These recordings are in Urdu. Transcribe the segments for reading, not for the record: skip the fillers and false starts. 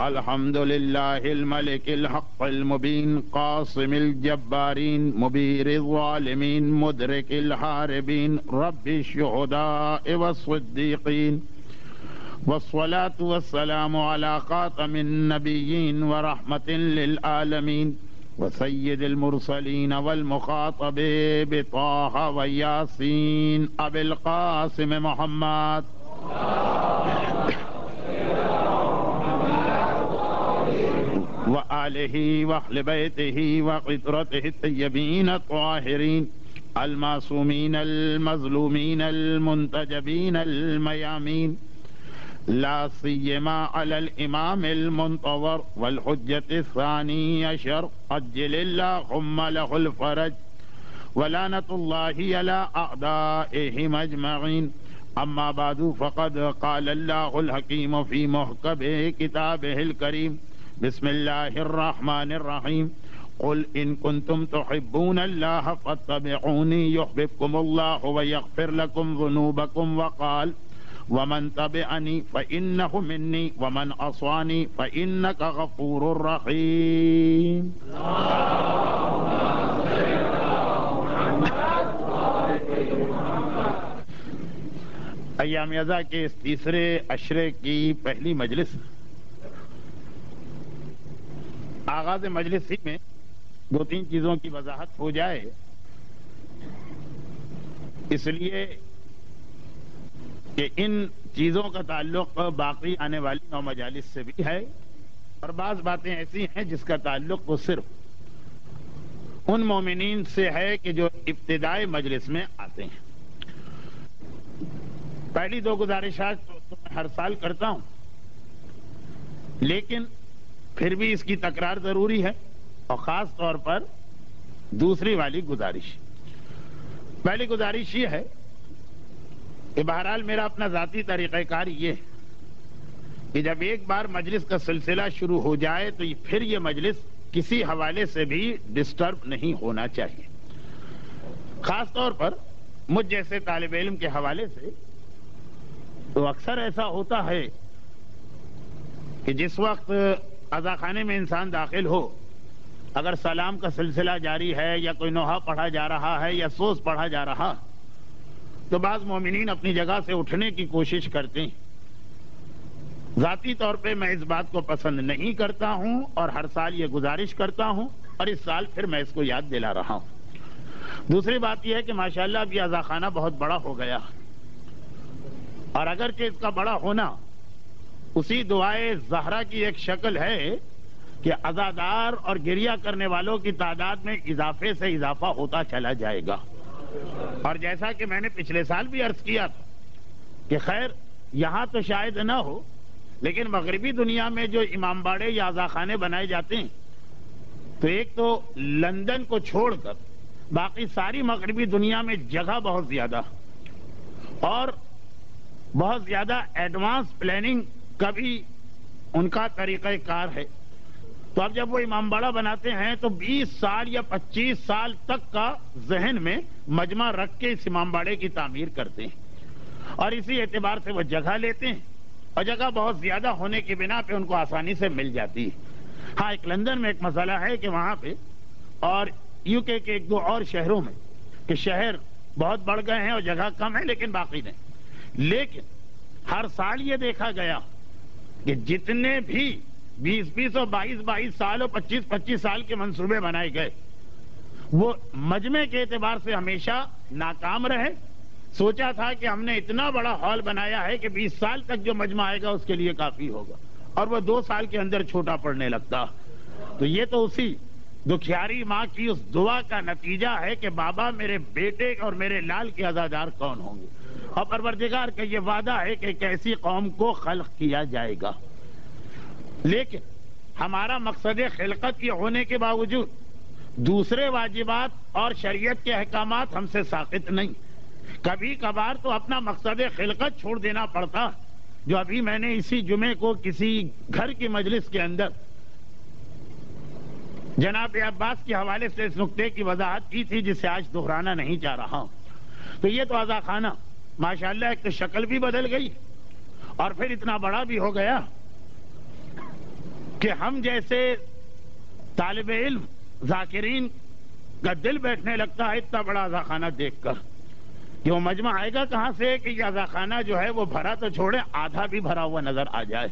الحمد لله الملك الحق المبين قاصم الجبارين مبير الظالمين مدرك الحاربين رب الشهداء والصديقين والصلاة والسلام على خاتم النبيين ورحمة للعالمين وسيد المرسلين والمخاطب بطه وياسين أبي القاسم محمد وآله وأهل بيته وقطرته الطيبين الطاهرين المعصومين المظلومين المنتجبين الميامين لا سيما على الإمام المنتظر والحجة الثاني عشر عجل اللهم له الفرج ولعنة الله على أعدائهم أجمعين. أما بعد فقد قال الله الحكيم في محكم كتابه الكريم بسم الله الرحمن الرحيم قل إن كنتم تحبون الله فاتبعوني يحببكم الله ويغفر لكم ذنوبكم وقال ومن تبعني فإنه مني ومن عصاني فإنك غفور رحيم. ایام یزا کے اس تیسرے عشرے کی پہلی مجلس آغاز مجلس ہی میں دو تین چیزوں کی وضاحت ہو جائے، اس لیے کہ ان چیزوں کا تعلق باقی آنے والی نو مجالس سے بھی ہے، اور بعض باتیں ایسی ہیں جس کا تعلق وہ صرف ان مومنین سے ہے کہ جو ابتدائی مجلس میں آتے ہیں۔ پہلی دو گزارشات تو میں ہر سال کرتا ہوں، لیکن پھر بھی اس کی تکرار ضروری ہے، اور خاص طور پر دوسری والی گزارش۔ پہلی گزارش یہ ہے کہ بہرحال میرا اپنا ذاتی طریقہ کار یہ ہے کہ جب ایک بار مجلس کا سلسلہ شروع ہو جائے تو پھر یہ مجلس کسی حوالے سے بھی ڈسٹرب نہیں ہونا چاہیے، خاص طور پر مجھ جیسے طالب علم کے حوالے سے۔ تو اکثر ایسا ہوتا ہے کہ جس وقت عزاخانے میں انسان داخل ہو، اگر سلام کا سلسلہ جاری ہے یا کوئی نوحہ پڑھا جا رہا ہے یا سوز پڑھا جا رہا، تو بعض مومنین اپنی جگہ سے اٹھنے کی کوشش کرتے ہیں۔ ذاتی طور پہ میں اس بات کو پسند نہیں کرتا ہوں اور ہر سال یہ گزارش کرتا ہوں، اور اس سال پھر میں اس کو یاد دلا رہا ہوں۔ دوسری بات یہ ہے کہ ماشاءاللہ اب یہ عزاخانہ بہت بڑا ہو گیا، اور اگرچہ اس کا بڑا ہونا اسی دعائے زہرا کی ایک شکل ہے کہ عزادار اور گریہ کرنے والوں کی تعداد میں اضافے سے اضافہ ہوتا چلا جائے گا۔ اور جیسا کہ میں نے پچھلے سال بھی عرض کیا تھا کہ خیر یہاں تو شاید نہ ہو، لیکن مغربی دنیا میں جو امام باڑے یا عزاخانے بنائے جاتے ہیں، تو ایک تو لندن کو چھوڑ کر باقی ساری مغربی دنیا میں جگہ بہت زیادہ اور بہت زیادہ ایڈوانس پلاننگ کا بھی ان کا طریقہ کار ہے۔ تو اب جب وہ امام باڑہ بناتے ہیں تو 20 سال یا 25 سال تک کا ذہن میں مجمع رکھ کے اس امام باڑے کی تعمیر کرتے ہیں، اور اسی اعتبار سے وہ جگہ لیتے ہیں، اور جگہ بہت زیادہ ہونے کی بنا پہ ان کو آسانی سے مل جاتی ہے۔ ہاں، ایک لندن میں ایک مسئلہ ہے کہ وہاں پہ اور یو کے ایک دو اور شہروں میں کہ شہر بہت بڑھ گئے ہیں اور جگہ کم ہے لیکن باقی نہیں۔ لیکن ہر سال یہ دیکھا گیا کہ جتنے بھی 20 اور 22 سال اور 25 سال کے منصوبے بنائے گئے، وہ مجمع کے اعتبار سے ہمیشہ ناکام رہے۔ سوچا تھا کہ ہم نے اتنا بڑا ہال بنایا ہے کہ 20 سال تک جو مجمع آئے گا اس کے لیے کافی ہوگا، اور وہ 2 سال کے اندر چھوٹا پڑنے لگتا۔ تو یہ تو اسی دکھیاری ماں کی اس دعا کا نتیجہ ہے کہ بابا میرے بیٹے اور میرے لال کے عزادار کون ہوں گے، اور پروردگار کا یہ وعدہ ہے کہ ایک ایسی قوم کو خلق کیا جائے گا۔ لیکن ہمارا مقصد خلقت یہ ہونے کے باوجود دوسرے واجبات اور شریعت کے احکامات ہم سے ساقط نہیں۔ کبھی کبھار تو اپنا مقصد خلقت چھوڑ دینا پڑتا، جو ابھی میں نے اسی جمعے کو کسی گھر کی مجلس کے اندر جناب عباس کے حوالے سے اس نقطے کی وضاحت کی تھی، جسے آج دہرانا نہیں چاہ رہا ہوں۔ تو یہ تو عزاخانہ ماشاءاللہ ایک تو شکل بھی بدل گئی اور پھر اتنا بڑا بھی ہو گیا کہ ہم جیسے طالب علم ذاکرین کا دل بیٹھنے لگتا ہے اتنا بڑا عزاخانہ دیکھ کر کہ وہ مجمع آئے گا کہاں سے کہ یہ عزاخانہ جو ہے وہ بھرا تو چھوڑے آدھا بھی بھرا ہوا نظر آ جائے.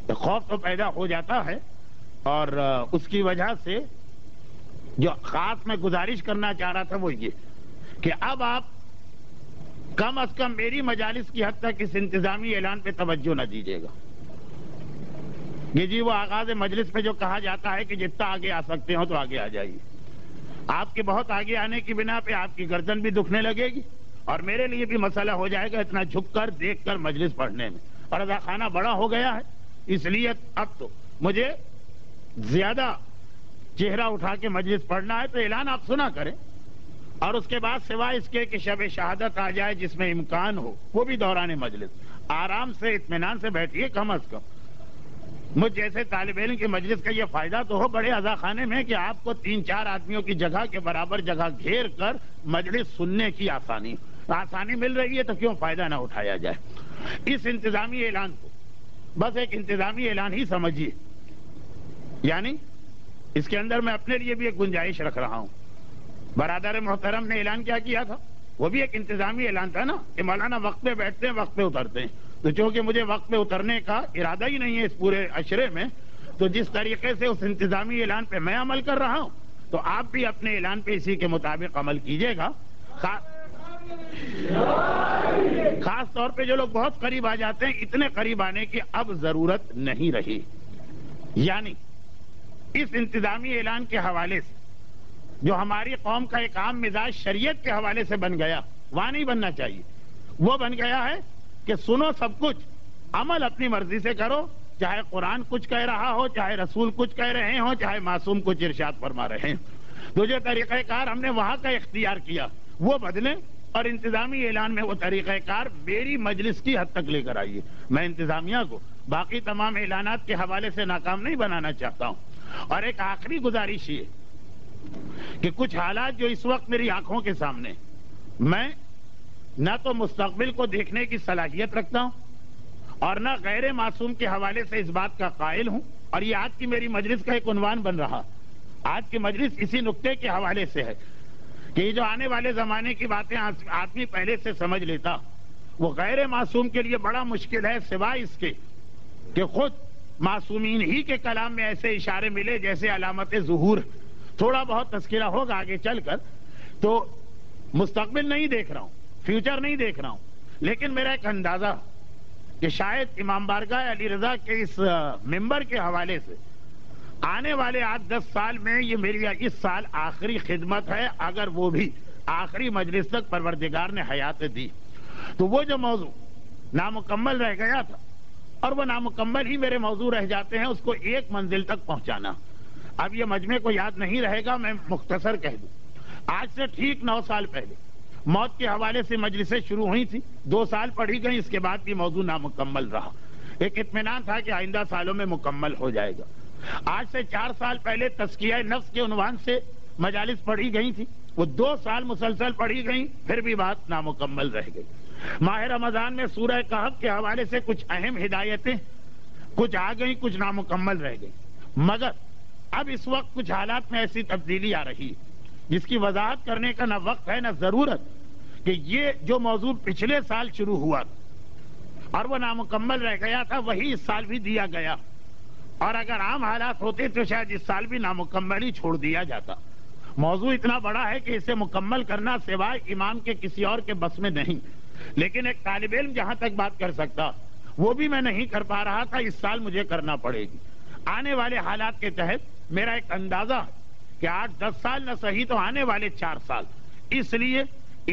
تو خوف تو پیدا ہو جاتا ہے. اور اس کی وجہ سے جو خاص میں گزارش کرنا چاہ رہا تھا وہ یہ کہ اب آپ کم از کم میری مجالس کی حد تک اس انتظامی اعلان پہ توجہ نہ دیجیے گا. یہ جی وہ آغاز مجلس پہ جو کہا جاتا ہے کہ جتنا آگے آ سکتے ہو تو آگے آ جائیے. آپ کے بہت آگے آنے کی بنا پہ آپ کی گردن بھی دکھنے لگے گی اور میرے لیے بھی مسئلہ ہو جائے گا اتنا جھک کر دیکھ کر مجلس پڑھنے میں. اور عزاخانہ بڑا ہو گیا ہے اس لیے اب تو مجھے زیادہ چہرہ اٹھا کے مجلس پڑھنا ہے. تو اعلان آپ سنا کریں اور اس کے بعد سوائے اس کے کہ شب شہادت آ جائے جس میں امکان ہو وہ بھی دوران مجلس آرام سے اطمینان سے بیٹھیے. کم از کم مجھ جیسے طالب علم کی مجلس کا یہ فائدہ تو ہو بڑے عزاخانے میں کہ آپ کو 3-4 آدمیوں کی جگہ کے برابر جگہ گھیر کر مجلس سننے کی آسانی مل رہی ہے تو کیوں فائدہ نہ اٹھایا جائے. اس انتظامی اعلان کو بس ایک انتظامی اعلان ہی سمجھیے. یعنی اس کے اندر میں اپنے لیے بھی ایک گنجائش رکھ رہا ہوں. برادر محترم نے اعلان کیا کیا تھا وہ بھی ایک انتظامی اعلان تھا نا کہ مولانا وقت پہ بیٹھتے ہیں وقت پہ اترتے ہیں. تو چونکہ مجھے وقت پہ اترنے کا ارادہ ہی نہیں ہے اس پورے عشرے میں تو جس طریقے سے اس انتظامی اعلان پہ میں عمل کر رہا ہوں تو آپ بھی اپنے اعلان پہ اسی کے مطابق عمل کیجیے گا. خاص طور پہ جو لوگ بہت قریب آ جاتے ہیں اتنے قریب آنے کی اب ضرورت نہیں رہی. یعنی اس انتظامی اعلان کے حوالے سے جو ہماری قوم کا ایک عام مزاج شریعت کے حوالے سے بن گیا وہاں نہیں بننا چاہیے. وہ بن گیا ہے کہ سنو سب کچھ عمل اپنی مرضی سے کرو چاہے قرآن کچھ کہہ رہا ہو چاہے رسول کچھ کہہ رہے ہوں چاہے معصوم کچھ ارشاد فرما رہے ہیں. تو جو طریقہ کار ہم نے وہاں کا اختیار کیا وہ بدلیں اور انتظامی اعلان میں وہ طریقہ کار میری مجلس کی حد تک لے کر آئیے. میں انتظامیہ کو باقی تمام اعلانات کے حوالے سے ناکام نہیں بنانا چاہتا ہوں. اور ایک آخری گزارش یہ کہ کچھ حالات جو اس وقت میری آنکھوں کے سامنے میں نہ تو مستقبل کو دیکھنے کی صلاحیت رکھتا ہوں اور نہ غیر معصوم کے حوالے سے اس بات کا قائل ہوں. اور یہ آج کی میری مجلس کا ایک عنوان بن رہا. آج کی مجلس اسی نقطے کے حوالے سے ہے کہ یہ جو آنے والے زمانے کی باتیں آدمی پہلے سے سمجھ لیتا وہ غیر معصوم کے لیے بڑا مشکل ہے سوائے اس کے کہ خود معصومین ہی کے کلام میں ایسے اشارے ملے جیسے علامت ظہور. تھوڑا بہت تذکرہ ہوگا آگے چل کر. تو مستقبل نہیں دیکھ رہا ہوں فیوچر نہیں دیکھ رہا ہوں لیکن میرا ایک اندازہ کہ شاید امام بارگاہ علی رضا کے اس ممبر کے حوالے سے آنے والے 8-10 سال میں یہ میری اس سال آخری خدمت ہے اگر وہ بھی آخری مجلس تک پروردگار نے حیات دی. تو وہ جو موضوع نامکمل رہ گیا تھا اور وہ نامکمل ہی میرے موضوع رہ جاتے ہیں اس کو ایک منزل تک پہنچانا. اب یہ مجمع کو یاد نہیں رہے گا میں مختصر کہہ دوں. آج سے ٹھیک 9 سال پہلے موت کے حوالے سے مجلسیں شروع ہوئی تھی 2 سال پڑھی گئی اس کے بعد بھی موضوع نامکمل رہا. ایک اطمینان تھا کہ آئندہ سالوں میں مکمل ہو جائے گا. آج سے 4 سال پہلے تزکیہ نفس کے عنوان سے مجالس پڑھی گئی تھی وہ 2 سال مسلسل پڑھی گئیں پھر بھی بات نامکمل رہ گئی. ماہ رمضان میں سورہ کہف کے حوالے سے کچھ اہم ہدایتیں کچھ آ گئیں کچھ نامکمل رہ گئی. مگر اب اس وقت کچھ حالات میں ایسی تبدیلی آ رہی ہے جس کی وضاحت کرنے کا نہ وقت ہے نہ ضرورت کہ یہ جو موضوع پچھلے سال شروع ہوا اور وہ نامکمل رہ گیا تھا وہی اس سال بھی دیا گیا اور اگر عام حالات ہوتے تو شاید اس سال بھی نامکمل ہی چھوڑ دیا جاتا. موضوع اتنا بڑا ہے کہ اسے مکمل کرنا سوائے امام کے کسی اور کے بس میں نہیں. لیکن ایک طالب علم جہاں تک بات کر سکتا وہ بھی میں نہیں کر پا رہا تھا. اس سال مجھے کرنا پڑے گی. آنے والے حالات کے تحت میرا ایک اندازہ کہ 8-10 سال نہ صحیح تو آنے والے 4 سال. اس لیے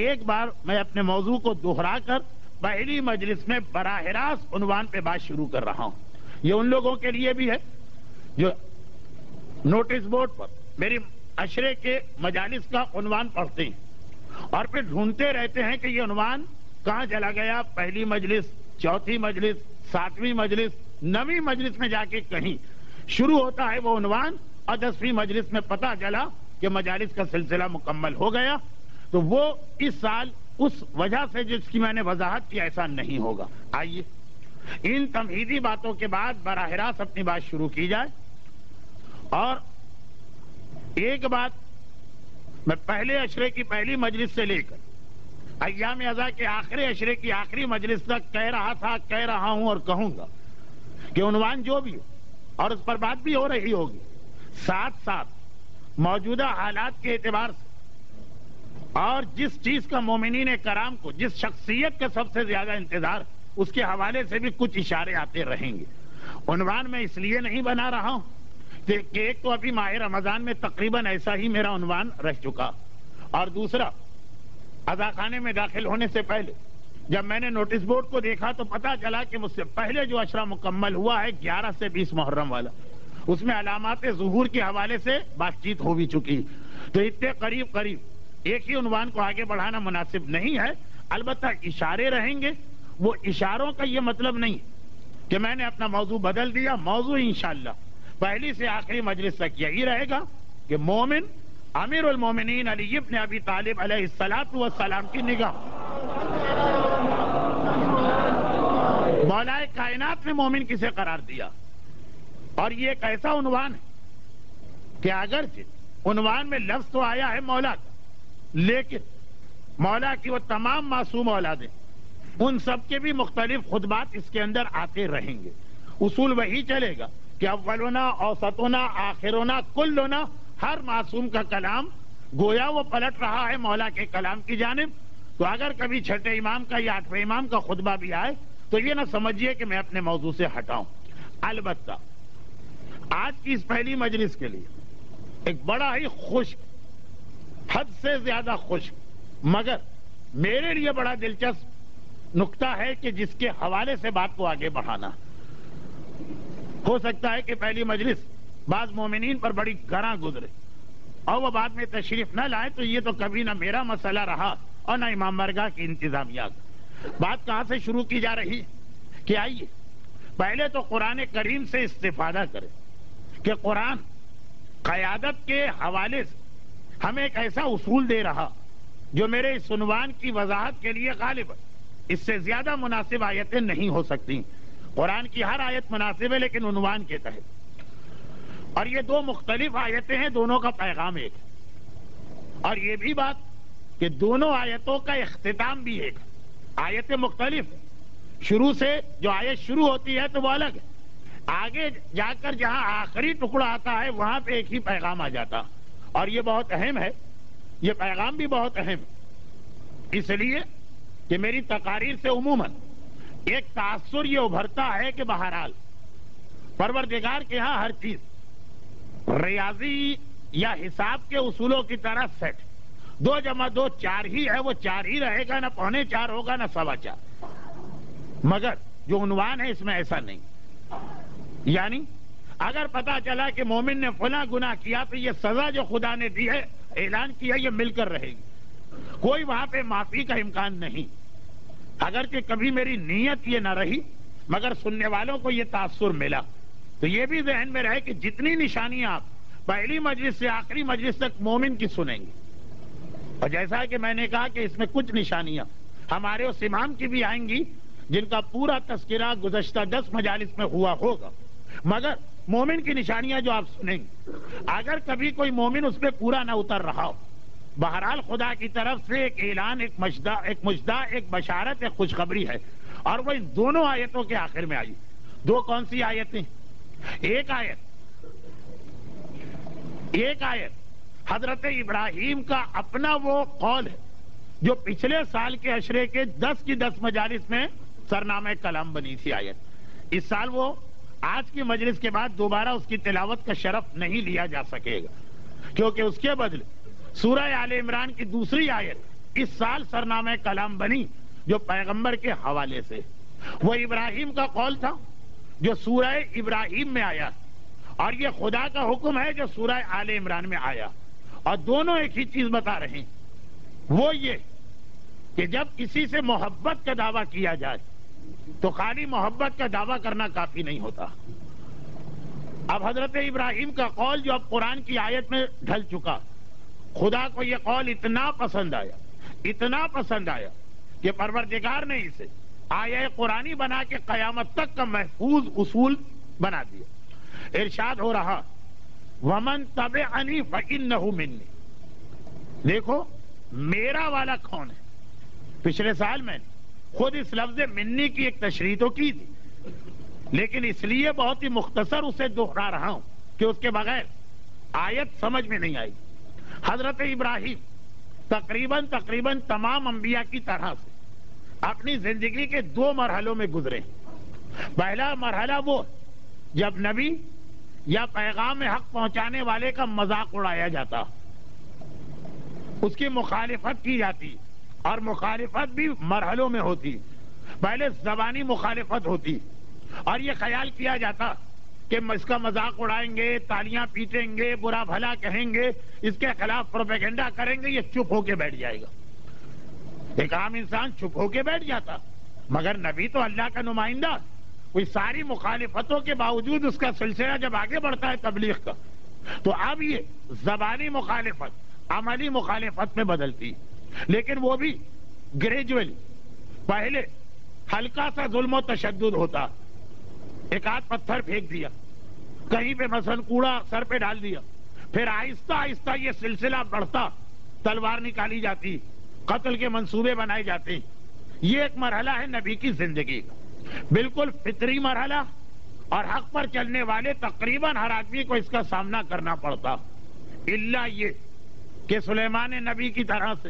ایک بار میں اپنے موضوع کو دوہرا کر پہلی مجلس میں براہ راست عنوان پہ بات شروع کر رہا ہوں. یہ ان لوگوں کے لیے بھی ہے جو نوٹس بورڈ پر میری عشرے کے مجالس کا عنوان پڑھتے ہیں اور پھر ڈھونڈتے رہتے ہیں کہ یہ عنوان کہاں چلا گیا. پہلی مجلس 4تھی مجلس 7ویں مجلس 9ویں مجلس میں جا کے کہیں شروع ہوتا ہے وہ عنوان اور 10ویں مجلس میں پتہ چلا کہ مجالس کا سلسلہ مکمل ہو گیا. تو وہ اس سال اس وجہ سے جس کی میں نے وضاحت کی ایسا نہیں ہوگا. آئیے ان تمہیدی باتوں کے بعد براہ راست اپنی بات شروع کی جائے. اور ایک بات میں پہلے عشرے کی پہلی مجلس سے لے کر ایام اضحیٰ کے آخری عشرے کی آخری مجلس تک کہہ رہا تھا، کہہ رہا ہوں اور کہوں گا کہ عنوان جو بھی ہو اور اس پر بات بھی ہو رہی ہوگی، ساتھ ساتھ موجودہ حالات کے اعتبار سے اور جس چیز کا مومنین کرام کو، جس شخصیت کا سب سے زیادہ انتظار، اس کے حوالے سے بھی کچھ اشارے آتے رہیں گے. عنوان میں اس لیے نہیں بنا رہا ہوں کہ ایک تو ابھی ماہ رمضان میں تقریباً ایسا ہی میرا عنوان رہ چکا، اور دوسرا عزاخانے میں داخل ہونے سے پہلے جب میں نے نوٹس بورڈ کو دیکھا تو پتا چلا کہ مجھ سے پہلے جو عشرہ مکمل ہوا ہے 11 سے 20 محرم والا، اس میں علامات ظہور کے حوالے سے بات چیت ہو بھی چکی. تو اتنے قریب قریب ایک ہی عنوان کو آگے بڑھانا مناسب نہیں ہے. البتہ اشارے رہیں گے. وہ اشاروں کا یہ مطلب نہیں کہ میں نے اپنا موضوع بدل دیا. موضوع انشاءاللہ پہلی سے آخری مجلس تک یہی رہے گا کہ مومن امیر المومنین علی ابن ابی طالب علیہ الصلوۃ والسلام کی نگاہ مولا کائنات نے مومن کسے قرار دیا. اور یہ ایک ایسا عنوان ہے کہ اگرچہ عنوان میں لفظ تو آیا ہے مولا کا، لیکن مولا کی وہ تمام معصوم اولادیں، ان سب کے بھی مختلف خطبات اس کے اندر آتے رہیں گے. اصول وہی چلے گا کہ اولنا، اوسطنا، آخرنا، کلنا، ہر معصوم کا کلام گویا وہ پلٹ رہا ہے مولا کے کلام کی جانب. تو اگر کبھی چھٹے امام کا یا آٹھویں امام کا خطبہ بھی آئے تو یہ نہ سمجھیے کہ میں اپنے موضوع سے ہٹاؤں. البتہ آج کی اس پہلی مجلس کے لیے ایک بڑا ہی خشک، حد سے زیادہ خشک مگر میرے لیے بڑا دلچسپ نقطہ ہے کہ جس کے حوالے سے بات کو آگے بڑھانا. ہو سکتا ہے کہ پہلی مجلس بعض مومنین پر بڑی گراں گزرے اور وہ بعد میں تشریف نہ لائے، تو یہ تو کبھی نہ میرا مسئلہ رہا اور نہ امام بارگاہ کی انتظامیہ کا. بات کہاں سے شروع کی جا رہی کہ آئیے پہلے تو قرآن کریم سے استفادہ کریں کہ قرآن قیادت کے حوالے سے ہمیں ایک ایسا اصول دے رہا جو میرے اس عنوان کی وضاحت کے لیے غالب ہے. اس سے زیادہ مناسب آیتیں نہیں ہو سکتی. قرآن کی ہر آیت مناسب ہے لیکن عنوان کے تحت. اور یہ دو مختلف آیتیں ہیں، دونوں کا پیغام ایک ہے. اور یہ بھی بات کہ دونوں آیتوں کا اختتام بھی ایک ہے. آیتیں مختلف ہیں، شروع سے جو آیت شروع ہوتی ہے تو وہ الگ ہے، آگے جا کر جہاں آخری ٹکڑا آتا ہے وہاں پہ ایک ہی پیغام آ جاتا. اور یہ بہت اہم ہے، یہ پیغام بھی بہت اہم ہے، اس لیے کہ میری تقاریر سے عموماً ایک تاثر یہ ابھرتا ہے کہ بہرحال پروردگار کے ہاں ہر چیز ریاضی یا حساب کے اصولوں کی طرح سیٹ. 2 + 2 4 ہی ہے، وہ 4 ہی رہے گا، نہ 3.25 ہوگا نہ 4.25. مگر جو عنوان ہے اس میں ایسا نہیں. یعنی اگر پتا چلا کہ مومن نے فلاں گناہ کیا تو یہ سزا جو خدا نے دی ہے، اعلان کیا، یہ مل کر رہے گی، کوئی وہاں پہ معافی کا امکان نہیں. اگرچہ کبھی میری نیت یہ نہ رہی مگر سننے والوں کو یہ تاثر ملا. تو یہ بھی ذہن میں رہے کہ جتنی نشانیاں آپ پہلی مجلس سے آخری مجلس تک مومن کی سنیں گے، اور جیسا کہ میں نے کہا کہ اس میں کچھ نشانیاں ہمارے اس امام کی بھی آئیں گی جن کا پورا تذکرہ گزشتہ 10 مجالس میں ہوا ہوگا، مگر مومن کی نشانیاں جو آپ سنیں گے، اگر کبھی کوئی مومن اس پہ پورا نہ اتر رہا ہو، بہرحال خدا کی طرف سے ایک اعلان، ایک مجدہ، ایک بشارت، ایک خوشخبری ہے. اور وہ اس دونوں آیتوں کے آخر میں آئی. 2 کون سی آیتیں؟ ایک آیت حضرت ابراہیم کا اپنا وہ قول ہے جو پچھلے سال کے عشرے کے 10 کی 10 مجالس میں سرنامہ کلام بنی تھی آیت. اس سال وہ آج کی مجلس کے بعد دوبارہ اس کی تلاوت کا شرف نہیں لیا جا سکے گا، کیونکہ اس کے بدلے سورہ آل عمران کی دوسری آیت اس سال سرنامہ کلام بنی جو پیغمبر کے حوالے سے. وہ ابراہیم کا قول تھا جو سورہ ابراہیم میں آیا، اور یہ خدا کا حکم ہے جو سورہ آل عمران میں آیا. اور دونوں ایک ہی چیز بتا رہے ہیں، وہ یہ کہ جب کسی سے محبت کا دعویٰ کیا جائے تو خالی محبت کا دعویٰ کرنا کافی نہیں ہوتا. اب حضرت ابراہیم کا قول جو اب قرآن کی آیت میں ڈھل چکا، خدا کو یہ قول اتنا پسند آیا کہ پروردگار نے اسے آیہ قرآنی بنا کے قیامت تک کا محفوظ اصول بنا دیا۔ ارشاد ہو رہا وَمَن تَبِعَنِي فَإِنَّهُ مِنِّي، دیکھو میرا والا کون ہے۔ پچھلے سال میں نے خود اس لفظ منی کی ایک تشریح تو کی تھی، لیکن اس لیے بہت ہی مختصر اسے دوہرا رہا ہوں کہ اس کے بغیر آیت سمجھ میں نہیں آئی۔ حضرت ابراہیم تقریباً تمام انبیاء کی طرح سے اپنی زندگی کے دو مرحلوں میں گزرے۔ پہلا مرحلہ وہ جب نبی یا پیغام حق پہنچانے والے کا مذاق اڑایا جاتا، اس کی مخالفت کی جاتی، اور مخالفت بھی مرحلوں میں ہوتی۔ پہلے زبانی مخالفت ہوتی اور یہ خیال کیا جاتا کہ اس کا مذاق اڑائیں گے، تالیاں پیٹیں گے، برا بھلا کہیں گے، اس کے خلاف پروپیگنڈا کریں گے، یہ چپ ہو کے بیٹھ جائے گا۔ ایک عام انسان چپ ہو کے بیٹھ جاتا، مگر نبی تو اللہ کا نمائندہ، کوئی ساری مخالفتوں کے باوجود اس کا سلسلہ جب آگے بڑھتا ہے تبلیغ کا، تو اب یہ زبانی مخالفت عملی مخالفت میں بدلتی، لیکن وہ بھی گریجولی۔ پہلے ہلکا سا ظلم و تشدد ہوتا، ایک آدھ پتھر پھینک دیا، کہیں پہ مثلا کوڑا سر پہ ڈال دیا، پھر آہستہ آہستہ یہ سلسلہ بڑھتا، تلوار نکالی جاتی، قتل کے منصوبے بنائے جاتے۔ یہ ایک مرحلہ ہے نبی کی زندگی کا، بالکل فطری مرحلہ، اور حق پر چلنے والے تقریباً ہر آدمی کو اس کا سامنا کرنا پڑتا، الا یہ کہ سلیمان نبی کی طرح سے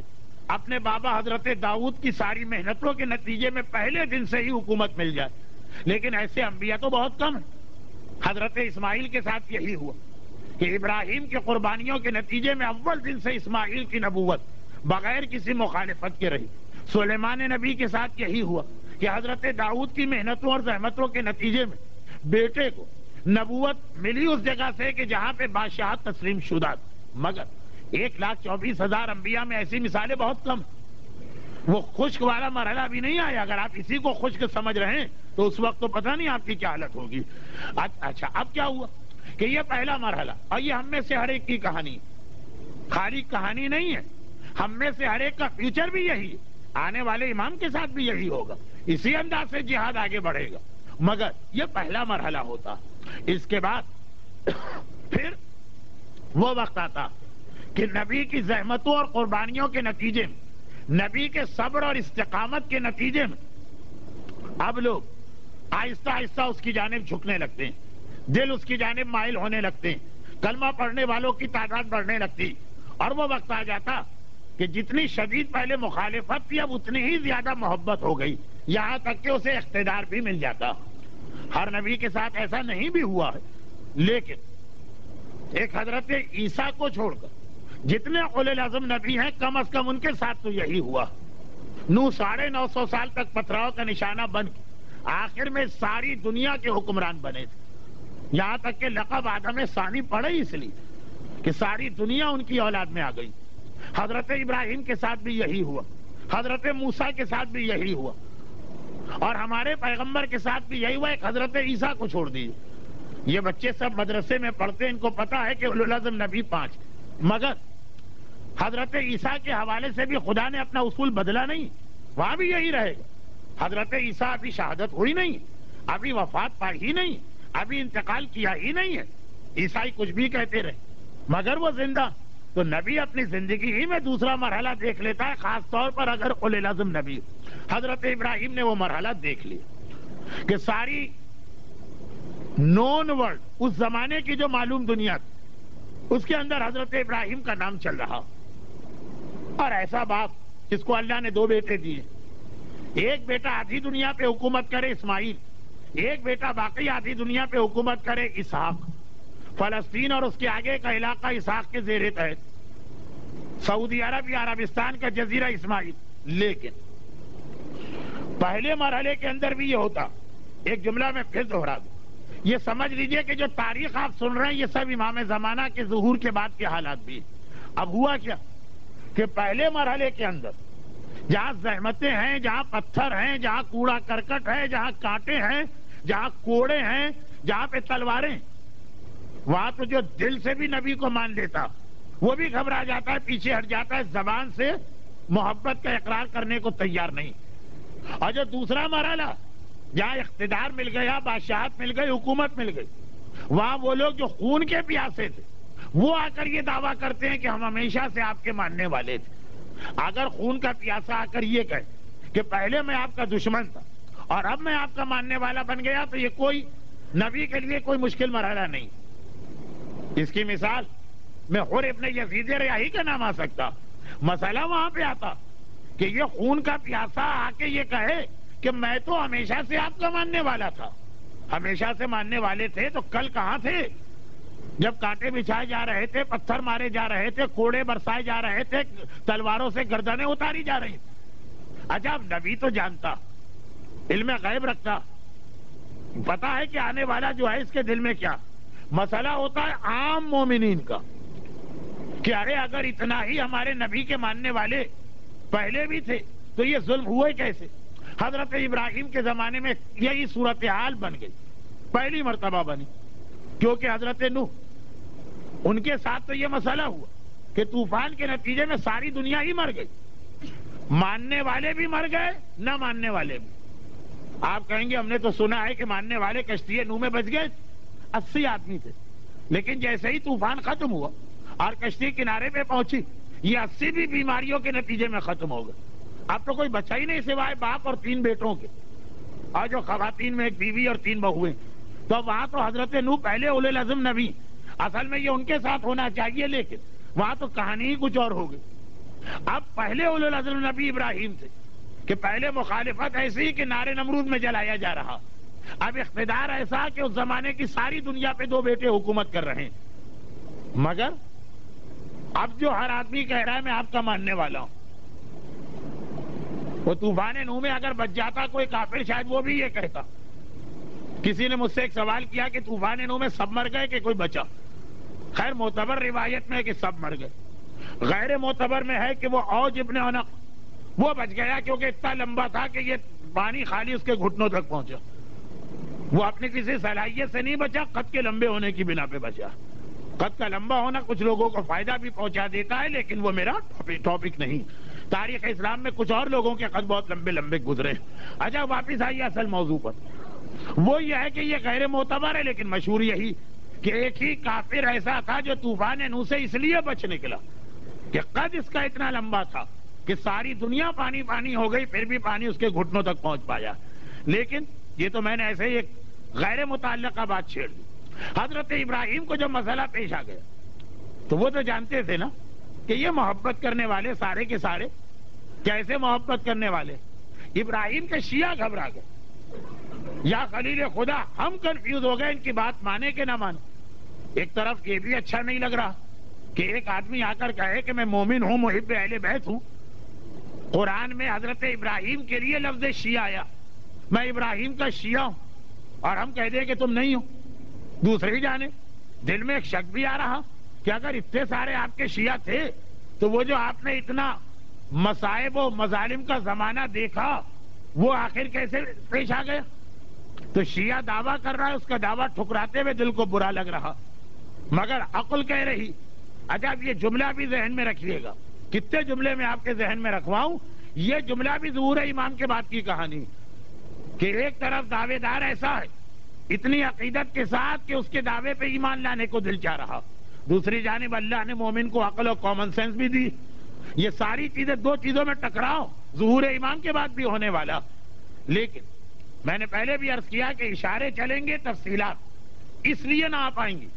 اپنے بابا حضرت داؤد کی ساری محنتوں کے نتیجے میں پہلے دن سے ہی حکومت مل جائے، لیکن ایسے انبیاء تو بہت کم ہیں۔ حضرت اسماعیل کے ساتھ یہی ہوا کہ ابراہیم کی قربانیوں کے نتیجے میں اول دن سے اسماعیل کی نبوت بغیر کسی مخالفت کے رہی۔ سلیمان نبی کے ساتھ یہی ہوا کہ حضرت داؤد کی محنتوں اور زحمتوں کے نتیجے میں بیٹے کو نبوت ملی اس جگہ سے کہ جہاں پہ بادشاہت تسلیم شدہ، مگر 1,24,000 انبیاء میں ایسی مثالیں بہت کم۔ وہ خشک والا مرحلہ بھی نہیں آیا۔ اگر آپ اسی کو خشک سمجھ رہے ہیں تو اس وقت تو پتہ نہیں آپ کی کیا حالت ہوگی۔ اچھا اب کیا ہوا کہ یہ پہلا مرحلہ، اور یہ ہم میں سے ہر ایک کی کہانی، خالی کہانی نہیں ہے، ہم میں سے ہر ایک کا فیوچر بھی یہی ہے، آنے والے امام کے ساتھ بھی یہی ہوگا، اسی انداز سے جہاد آگے بڑھے گا، مگر یہ پہلا مرحلہ ہوتا۔ اس کے بعد پھر وہ وقت آتا کہ نبی کی زحمتوں اور قربانیوں کے نتیجے میں، نبی کے صبر اور استقامت کے نتیجے میں اب لوگ آہستہ آہستہ اس کی جانب جھکنے لگتے ہیں، دل اس کی جانب مائل ہونے لگتے ہیں، کلمہ پڑھنے والوں کی تعداد بڑھنے لگتی، اور وہ وقت آ جاتا کہ جتنی شدید پہلے مخالفت تھی اب اتنی ہی زیادہ محبت ہو گئی، یہاں تک کہ اسے اقتدار بھی مل جاتا۔ ہر نبی کے ساتھ ایسا نہیں بھی ہوا ہے، لیکن ایک حضرت عیسیٰ کو چھوڑ کر جتنے اولو العزم نبی ہیں کم از کم ان کے ساتھ تو یہی ہوا۔ 950 سال تک پتھراؤ کا نشانہ بن کے آخر میں ساری دنیا کے حکمران بنے تھے، یہاں تک کہ لقب آدم ثانی پڑے اس لیے کہ ساری دنیا ان کی اولاد میں آ گئی۔ حضرت ابراہیم کے ساتھ بھی یہی ہوا، حضرت موسیٰ کے ساتھ بھی یہی ہوا، اور ہمارے پیغمبر کے ساتھ بھی یہی ہوا۔ ایک حضرت عیسیٰ کو چھوڑ دیجیے، یہ بچے سب مدرسے میں پڑھتے ہیں، ان کو پتا ہے کہ اولو العزم نبی 5، مگر حضرت عیسیٰ کے حوالے سے بھی خدا نے اپنا اصول بدلا نہیں، وہاں بھی یہی رہے گا۔ حضرت عیسیٰ ابھی شہادت ہوئی نہیں، ابھی وفات پائی ہی نہیں، ابھی انتقال کیا ہی نہیں ہے، عیسائی کچھ بھی کہتے رہے، مگر وہ زندہ۔ تو نبی اپنی زندگی ہی میں دوسرا مرحلہ دیکھ لیتا ہے، خاص طور پر اگر اولو العزم نبی۔ حضرت ابراہیم نے وہ مرحلہ دیکھ لیا کہ ساری نون ورلڈ، اس زمانے کی جو معلوم دنیا تھی، اس کے اندر حضرت ابراہیم کا نام چل رہا، اور ایسا باپ جس کو اللہ نے 2 بیٹے دیے، ایک بیٹا آدھی دنیا پہ حکومت کرے اسماعیل، ایک بیٹا باقی آدھی دنیا پہ حکومت کرے اسحاق، فلسطین اور اس کے آگے کا علاقہ اسحاق کے زیر تحت، سعودی عرب یا عربستان کا جزیرہ اسماعیل۔ لیکن پہلے مرحلے کے اندر بھی یہ ہوتا، ایک جملہ میں پھر دوہرا دوں، یہ سمجھ لیجئے کہ جو تاریخ آپ سن رہے ہیں یہ سب امام زمانہ کے ظہور کے بعد کے حالات بھی ہیں۔ اب ہوا کیا کہ پہلے مرحلے کے اندر جہاں زحمتیں ہیں، جہاں پتھر ہیں، جہاں کوڑا کرکٹ ہے، جہاں کانٹے ہیں، جہاں کوڑے ہیں، جہاں پہ تلواریں، وہاں تو جو دل سے بھی نبی کو مان لیتا وہ بھی گھبرا جاتا ہے، پیچھے ہٹ جاتا ہے، زبان سے محبت کا اقرار کرنے کو تیار نہیں۔ اور جو دوسرا مرحلہ جہاں اقتدار مل گیا، بادشاہت مل گئی، حکومت مل گئی، وہاں وہ لوگ جو خون کے پیاسے تھے وہ آ کر یہ دعویٰ کرتے ہیں کہ ہم ہمیشہ سے آپ کے ماننے والے تھے۔ اگر خون کا پیاسا آ کر یہ کہے کہ پہلے میں آپ کا دشمن تھا اور اب میں آپ کا ماننے والا بن گیا، تو یہ کوئی نبی کے لیے کوئی مشکل مرحلہ نہیں۔ اس کی مثال میں حر ابن یزید ریاحی کا نام آ سکتا۔ مسئلہ وہاں پہ آتا کہ یہ خون کا پیاسا آ کے یہ کہے کہ میں تو ہمیشہ سے آپ کا ماننے والا تھا۔ ہمیشہ سے ماننے والے تھے تو کل کہاں تھے جب کانٹے بچھائے جا رہے تھے، پتھر مارے جا رہے تھے، کوڑے برسائے جا رہے تھے، تلواروں سے گردنیں اتاری جا رہی تھی؟ عجب، نبی تو جانتا، علم غیب رکھتا، پتا ہے کہ آنے والا جو ہے اس کے دل میں کیا۔ مسئلہ ہوتا ہے عام مومنین کا کہ ارے اگر اتنا ہی ہمارے نبی کے ماننے والے پہلے بھی تھے تو یہ ظلم ہوئے کیسے؟ حضرت ابراہیم کے زمانے میں یہی صورتحال بن گئی، پہلی مرتبہ بنی، کیونکہ حضرت نوح ان کے ساتھ تو یہ مسئلہ ہوا کہ طوفان کے نتیجے میں ساری دنیا ہی مر گئی، ماننے والے بھی مر گئے، نہ ماننے والے بھی۔ آپ کہیں گے ہم نے تو سنا ہے کہ ماننے والے کشتی نوح میں بچ گئے، 80 آدمی تھے، لیکن جیسے ہی طوفان ختم ہوا اور کشتی کنارے پہ پہنچی، یہ 80 بھی بیماریوں کے نتیجے میں ختم ہو گئے۔ اب تو کوئی بچا ہی نہیں سوائے باپ اور 3 بیٹوں کے، اور جو خواتین میں 1 بیوی اور 3 بہویں۔ تو وہاں تو حضرت نوح پہلے اولو العزم نبی، اصل میں یہ ان کے ساتھ ہونا چاہیے، لیکن وہاں تو کہانی ہی کچھ اور ہو گئی۔ اب پہلے اولو العزم نبی ابراہیم تھے کہ پہلے مخالفت ایسی کہ نار نمرود میں جلایا جا رہا، اب اقتدار ایسا کہ اس زمانے کی ساری دنیا پہ 2 بیٹے حکومت کر رہے ہیں۔ مگر اب جو ہر آدمی کہہ رہا ہے میں آپ کا ماننے والا ہوں، وہ طوفان نوح میں اگر بچ جاتا کوئی کافر شاید وہ بھی یہ کہتا۔ کسی نے مجھ سے ایک سوال کیا کہ طوفان نوح میں سب مر گئے کہ کوئی بچا؟ خیر معتبر روایت میں ہے کہ سب مر گئے، غیر معتبر میں ہے کہ وہ اوج ابن عنق وہ بچ گیا کیونکہ اتنا لمبا تھا کہ یہ پانی خالی اس کے گھٹنوں تک پہنچا، وہ اپنی کسی صلاحیت سے نہیں بچا، قد کے لمبے ہونے کی بنا پہ بچا۔ قد کا لمبا ہونا کچھ لوگوں کو فائدہ بھی پہنچا دیتا ہے، لیکن وہ میرا ٹاپک نہیں۔ تاریخ اسلام میں کچھ اور لوگوں کے قد بہت لمبے لمبے گزرے۔ اچھا واپس آئیے اصل موضوع پر، وہ یہ ہے کہ یہ غیر معتبر ہے، لیکن مشہور یہی کہ ایک ہی کافر ایسا تھا جو طوفان نوح سے اس لیے بچ نکلا کہ قد اس کا اتنا لمبا تھا کہ ساری دنیا پانی پانی ہو گئی، پھر بھی پانی اس کے گھٹنوں تک پہنچ پایا۔ لیکن یہ تو میں نے ایسے ہی ایک غیر متعلقہ بات چھیڑ دی۔ حضرت ابراہیم کو جب مسئلہ پیش آ گیا تو وہ تو جانتے تھے نا کہ یہ محبت کرنے والے سارے کے سارے کیسے محبت کرنے والے۔ ابراہیم کے شیعہ گھبرا گئے، یا خلیل خدا، ہم کنفیوز ہو گئے ان کی بات مانے کہ نہ مانے۔ ایک طرف یہ بھی اچھا نہیں لگ رہا کہ ایک آدمی آ کر کہے کہ میں مومن ہوں، محب اہل بیت ہوں۔ قرآن میں حضرت ابراہیم کے لیے لفظ شیعہ آیا، میں ابراہیم کا شیعہ ہوں، اور ہم کہہ دیں کہ تم نہیں ہو۔ دوسری جانب دل میں ایک شک بھی آ رہا کہ اگر اتنے سارے آپ کے شیعہ تھے تو وہ جو آپ نے اتنا مصائب و مظالم کا زمانہ دیکھا وہ آخر کیسے پیش آ گیا؟ تو شیعہ دعویٰ کر رہا ہے، اس کا دعویٰ ٹھکراتے ہوئے دل کو برا لگ رہا، مگر عقل کہہ رہی۔ اچھا یہ جملہ بھی ذہن میں رکھیے گا، کتنے جملے میں آپ کے ذہن میں رکھواؤں، یہ جملہ بھی ظہور امام کے بعد کی کہانی کہ ایک طرف دعوے دار ایسا ہے اتنی عقیدت کے ساتھ کہ اس کے دعوے پہ ایمان لانے کو دل چاہ رہا، دوسری جانب اللہ نے مومن کو عقل اور کامن سینس بھی دی۔ یہ ساری چیزیں 2 چیزوں میں ٹکراؤ ظہور امام کے بعد بھی ہونے والا۔ لیکن میں نے پہلے بھی عرض کیا کہ اشارے چلیں گے، تفصیلات اس لیے نہ آ پائیں گی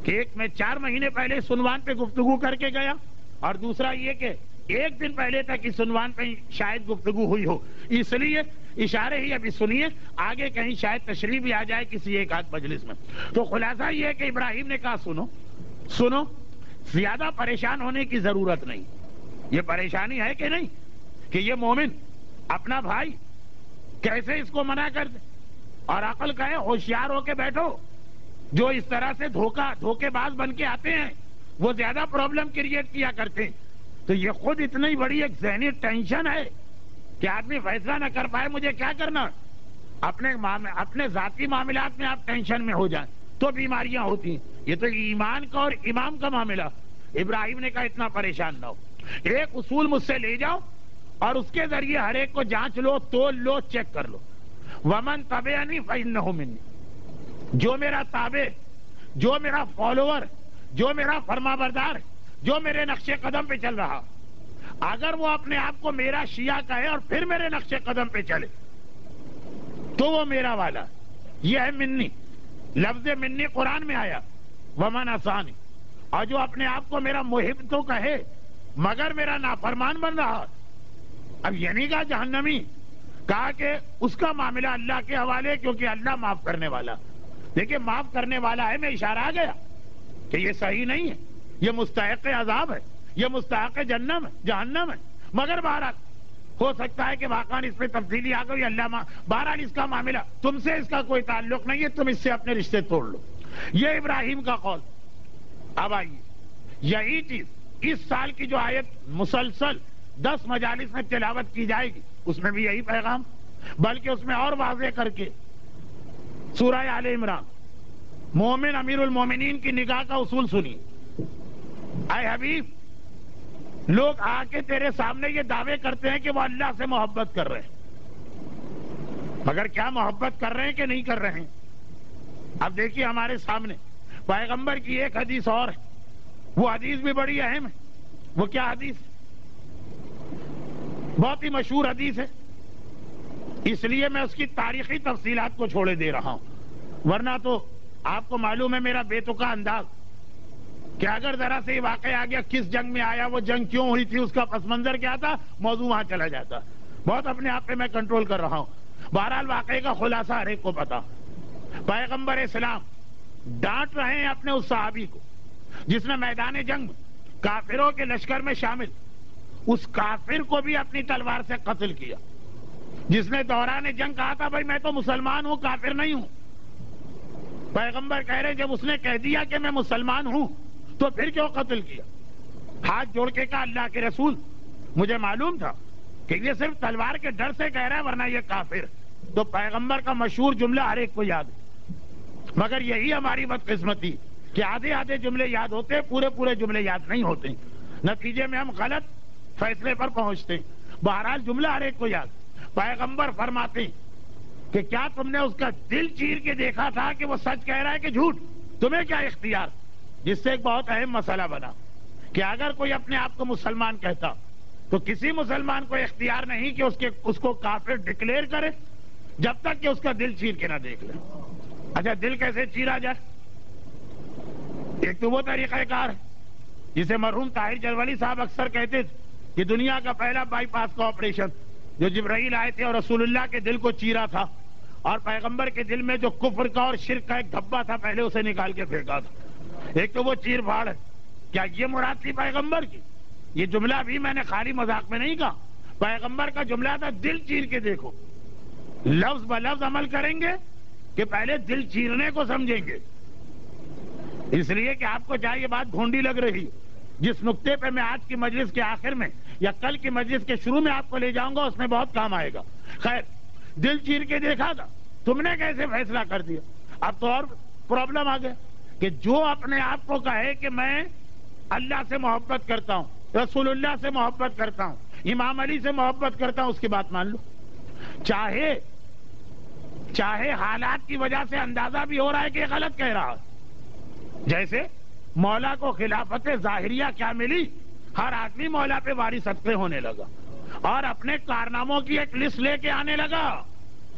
کہ ایک میں 4 مہینے پہلے سنوان پہ گفتگو کر کے گیا، اور دوسرا یہ کہ 1 دن پہلے تک اس عنوان پہ شاید گفتگو ہوئی ہو، اس لیے اشارے ہی ابھی سنیے، آگے کہیں شاید تشریح بھی آ جائے کسی ایک آدھ مجلس میں۔ تو خلاصہ یہ ہے کہ ابراہیم نے کہا سنو، زیادہ پریشان ہونے کی ضرورت نہیں۔ یہ پریشانی ہے کہ نہیں کہ یہ مومن اپنا بھائی کیسے اس کو منع کر دے، اور عقل کہے ہوشیار ہو کے بیٹھو، جو اس طرح سے دھوکے باز بن کے آتے ہیں وہ زیادہ پرابلم کریٹ کیا کرتے ہیں۔ تو یہ خود اتنی بڑی ایک ذہنی ٹینشن ہے کہ آدمی فیصلہ نہ کر پائے مجھے کیا کرنا۔ اپنے ذاتی معاملات میں آپ ٹینشن میں ہو جائیں تو بیماریاں ہوتی ہیں، یہ تو ایمان کا اور امام کا معاملہ۔ ابراہیم نے کہا اتنا پریشان نہ ہو، ایک اصول مجھ سے لے جاؤ اور اس کے ذریعے ہر ایک کو جانچ لو، تول لو، چیک کر لو. ومن تبعنی فإنہ منی، جو میرا تابع، جو میرا فالوور، جو میرا فرما بردار، جو میرے نقش قدم پہ چل رہا، اگر وہ اپنے آپ کو میرا شیعہ کہے اور پھر میرے نقش قدم پہ چلے تو وہ میرا والا. یہ ہے منی. لفظ منی قرآن میں آیا، ومن عصانی. اور جو اپنے آپ کو میرا محب تو کہے مگر میرا نافرمان بن رہا، اب یہ نہیں کہا جہنمی، کہا کہ اس کا معاملہ اللہ کے حوالے، کیونکہ اللہ معاف کرنے والا. دیکھیں معاف کرنے والا ہے، میں اشارہ آ گیا کہ یہ صحیح نہیں ہے، یہ مستحق عذاب ہے، یہ مستحق جہنم ہے. مگر بہرحال ہو سکتا ہے کہ واقعاً اس پہ تبدیلی آ گئی، اللہ بہرحال اس کا معاملہ تم سے اس کا کوئی تعلق نہیں ہے، تم اس سے اپنے رشتے توڑ لو. یہ ابراہیم کا قول. اب آئیے یہی چیز اس سال کی جو آیت مسلسل 10 مجالس میں تلاوت کی جائے گی، اس میں بھی یہی پیغام، بلکہ اس میں اور واضح کر کے سورہ آل عمران، مومن امیر المومنین کی نگاہ کا اصول سنی. اے حبیب، لوگ آ کے تیرے سامنے یہ دعوے کرتے ہیں کہ وہ اللہ سے محبت کر رہے ہیں، مگر کیا محبت کر رہے ہیں کہ نہیں کر رہے ہیں؟ اب دیکھیے ہمارے سامنے پیغمبر کی ایک حدیث اور ہے، وہ حدیث بھی بڑی اہم ہے. وہ کیا حدیث؟ بہت ہی مشہور حدیث ہے، اس لیے میں اس کی تاریخی تفصیلات کو چھوڑے دے رہا ہوں، ورنہ تو آپ کو معلوم ہے میرا بے تکا انداز کہ اگر ذرا سے یہ واقعہ آ گیا کس جنگ میں آیا، وہ جنگ کیوں ہوئی تھی، اس کا پس منظر کیا تھا، موضوع وہاں چلا جاتا. بہت اپنے آپ پہ میں کنٹرول کر رہا ہوں. بہرحال واقعے کا خلاصہ ہر ایک کو پتا. پیغمبر اسلام ڈانٹ رہے ہیں اپنے اس صحابی کو جس نے میدان جنگ میں کافروں کے لشکر میں شامل اس کافر کو بھی اپنی تلوار سے قتل کیا، جس نے دوران جنگ کہا تھا بھائی میں تو مسلمان ہوں، کافر نہیں ہوں. پیغمبر کہہ رہے جب اس نے کہہ دیا کہ میں مسلمان ہوں تو پھر کیوں قتل کیا؟ ہاتھ جوڑ کے کہا اللہ کے رسول، مجھے معلوم تھا کہ یہ صرف تلوار کے ڈر سے کہہ رہا ہے ورنہ یہ کافر. تو پیغمبر کا مشہور جملہ ہر ایک کو یاد ہے. مگر یہی ہماری بدقسمتی کہ آدھے آدھے جملے یاد ہوتے، پورے پورے جملے یاد نہیں ہوتے، نتیجے میں ہم غلط فیصلے پر پہنچتے. بہرحال جملہ ہر ایک کو یاد. پیغمبر فرماتے کہ کیا تم نے اس کا دل چیر کے دیکھا تھا کہ وہ سچ کہہ رہا ہے کہ جھوٹ؟ تمہیں کیا اختیار؟ جس سے ایک بہت اہم مسئلہ بنا کہ اگر کوئی اپنے آپ کو مسلمان کہتا تو کسی مسلمان کو اختیار نہیں کہ اس کو کافر ڈکلیئر کرے جب تک کہ اس کا دل چیر کے نہ دیکھ لے. اچھا دل کیسے چیرا جائے؟ ایک تو وہ طریقہ کار ہے جسے مرحوم طاہر جلولی صاحب اکثر کہتے تھے کہ دنیا کا پہلا بائی پاس کا آپریشن جو جبرائیل آئے تھے اور رسول اللہ کے دل کو چیرا تھا اور پیغمبر کے دل میں جو کفر کا اور شرک کا ایک دھبا تھا پہلے اسے نکال کے پھینکا تھا. ایک تو وہ چیر پھاڑ ہے. کیا یہ مراد تھی پیغمبر کی؟ یہ جملہ بھی میں نے خالی مذاق میں نہیں کہا. پیغمبر کا جملہ تھا دل چیر کے دیکھو. لفظ بلفظ عمل کریں گے کہ پہلے دل چیرنے کو سمجھیں گے. اس لیے کہ آپ کو چاہے یہ بات گھونڈی لگ رہی، جس نقطے پہ میں آج کی مجلس کے آخر میں یا کل کی مجلس کے شروع میں آپ کو لے جاؤں گا اس میں بہت کام آئے گا. خیر، دل چیر کے دیکھا تھا، تم نے کیسے فیصلہ کر دیا؟ اب تو اور پرابلم آ گیا کہ جو اپنے آپ کو کہے کہ میں اللہ سے محبت کرتا ہوں، رسول اللہ سے محبت کرتا ہوں، امام علی سے محبت کرتا ہوں، اس کی بات مان لو. چاہے حالات کی وجہ سے اندازہ بھی ہو رہا ہے کہ یہ غلط کہہ رہا ہے. جیسے مولا کو خلافت ظاہریہ کیا ملی، ہر آدمی مولا پہ وارث صدقے ہونے لگا اور اپنے کارناموں کی ایک لسٹ لے کے آنے لگا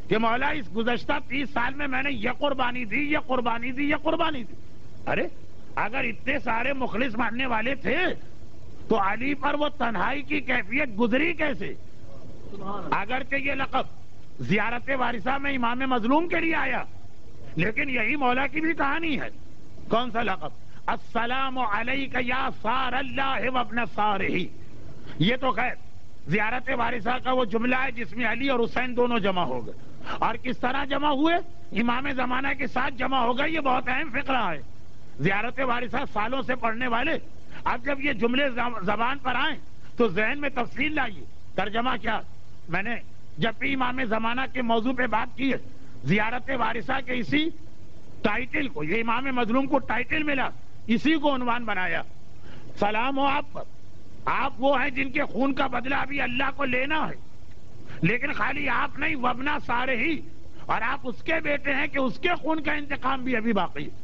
کہ مولا اس گزشتہ 30 سال میں نے یہ قربانی دی، یہ قربانی دی، یہ قربانی دی. ارے اگر اتنے سارے مخلص ماننے والے تھے تو علی پر وہ تنہائی کی کیفیت گزری کیسے؟ اگرچہ یہ لقب زیارت وارثہ میں امام مظلوم کے لیے آیا لیکن یہی مولا کی بھی کہانی ہے. کون سا لقب؟ السلام علیک یا سار اللہ وابن سارہ. یہ تو خیر زیارت وارثہ کا وہ جملہ ہے جس میں علی اور حسین دونوں جمع ہو گئے. اور کس طرح جمع ہوئے؟ امام زمانہ کے ساتھ جمع ہو گئے. یہ بہت اہم فقرہ ہے. زیارت وارثہ سالوں سے پڑھنے والے اب جب یہ جملے زبان پر آئیں تو ذہن میں تفصیل لائیے. ترجمہ کیا؟ میں نے جب بھی امام زمانہ کے موضوع پہ بات کی ہے زیارت وارثہ کے اسی ٹائٹل کو، یہ امام مظلوم کو ٹائٹل ملا، اسی کو عنوان بنایا. سلام ہو آپ پر آپ وہ ہیں جن کے خون کا بدلہ ابھی اللہ کو لینا ہے، لیکن خالی آپ نہیں، وبنا سارے ہی، اور آپ اس کے بیٹے ہیں کہ اس کے خون کا انتقام بھی ابھی باقی ہے۔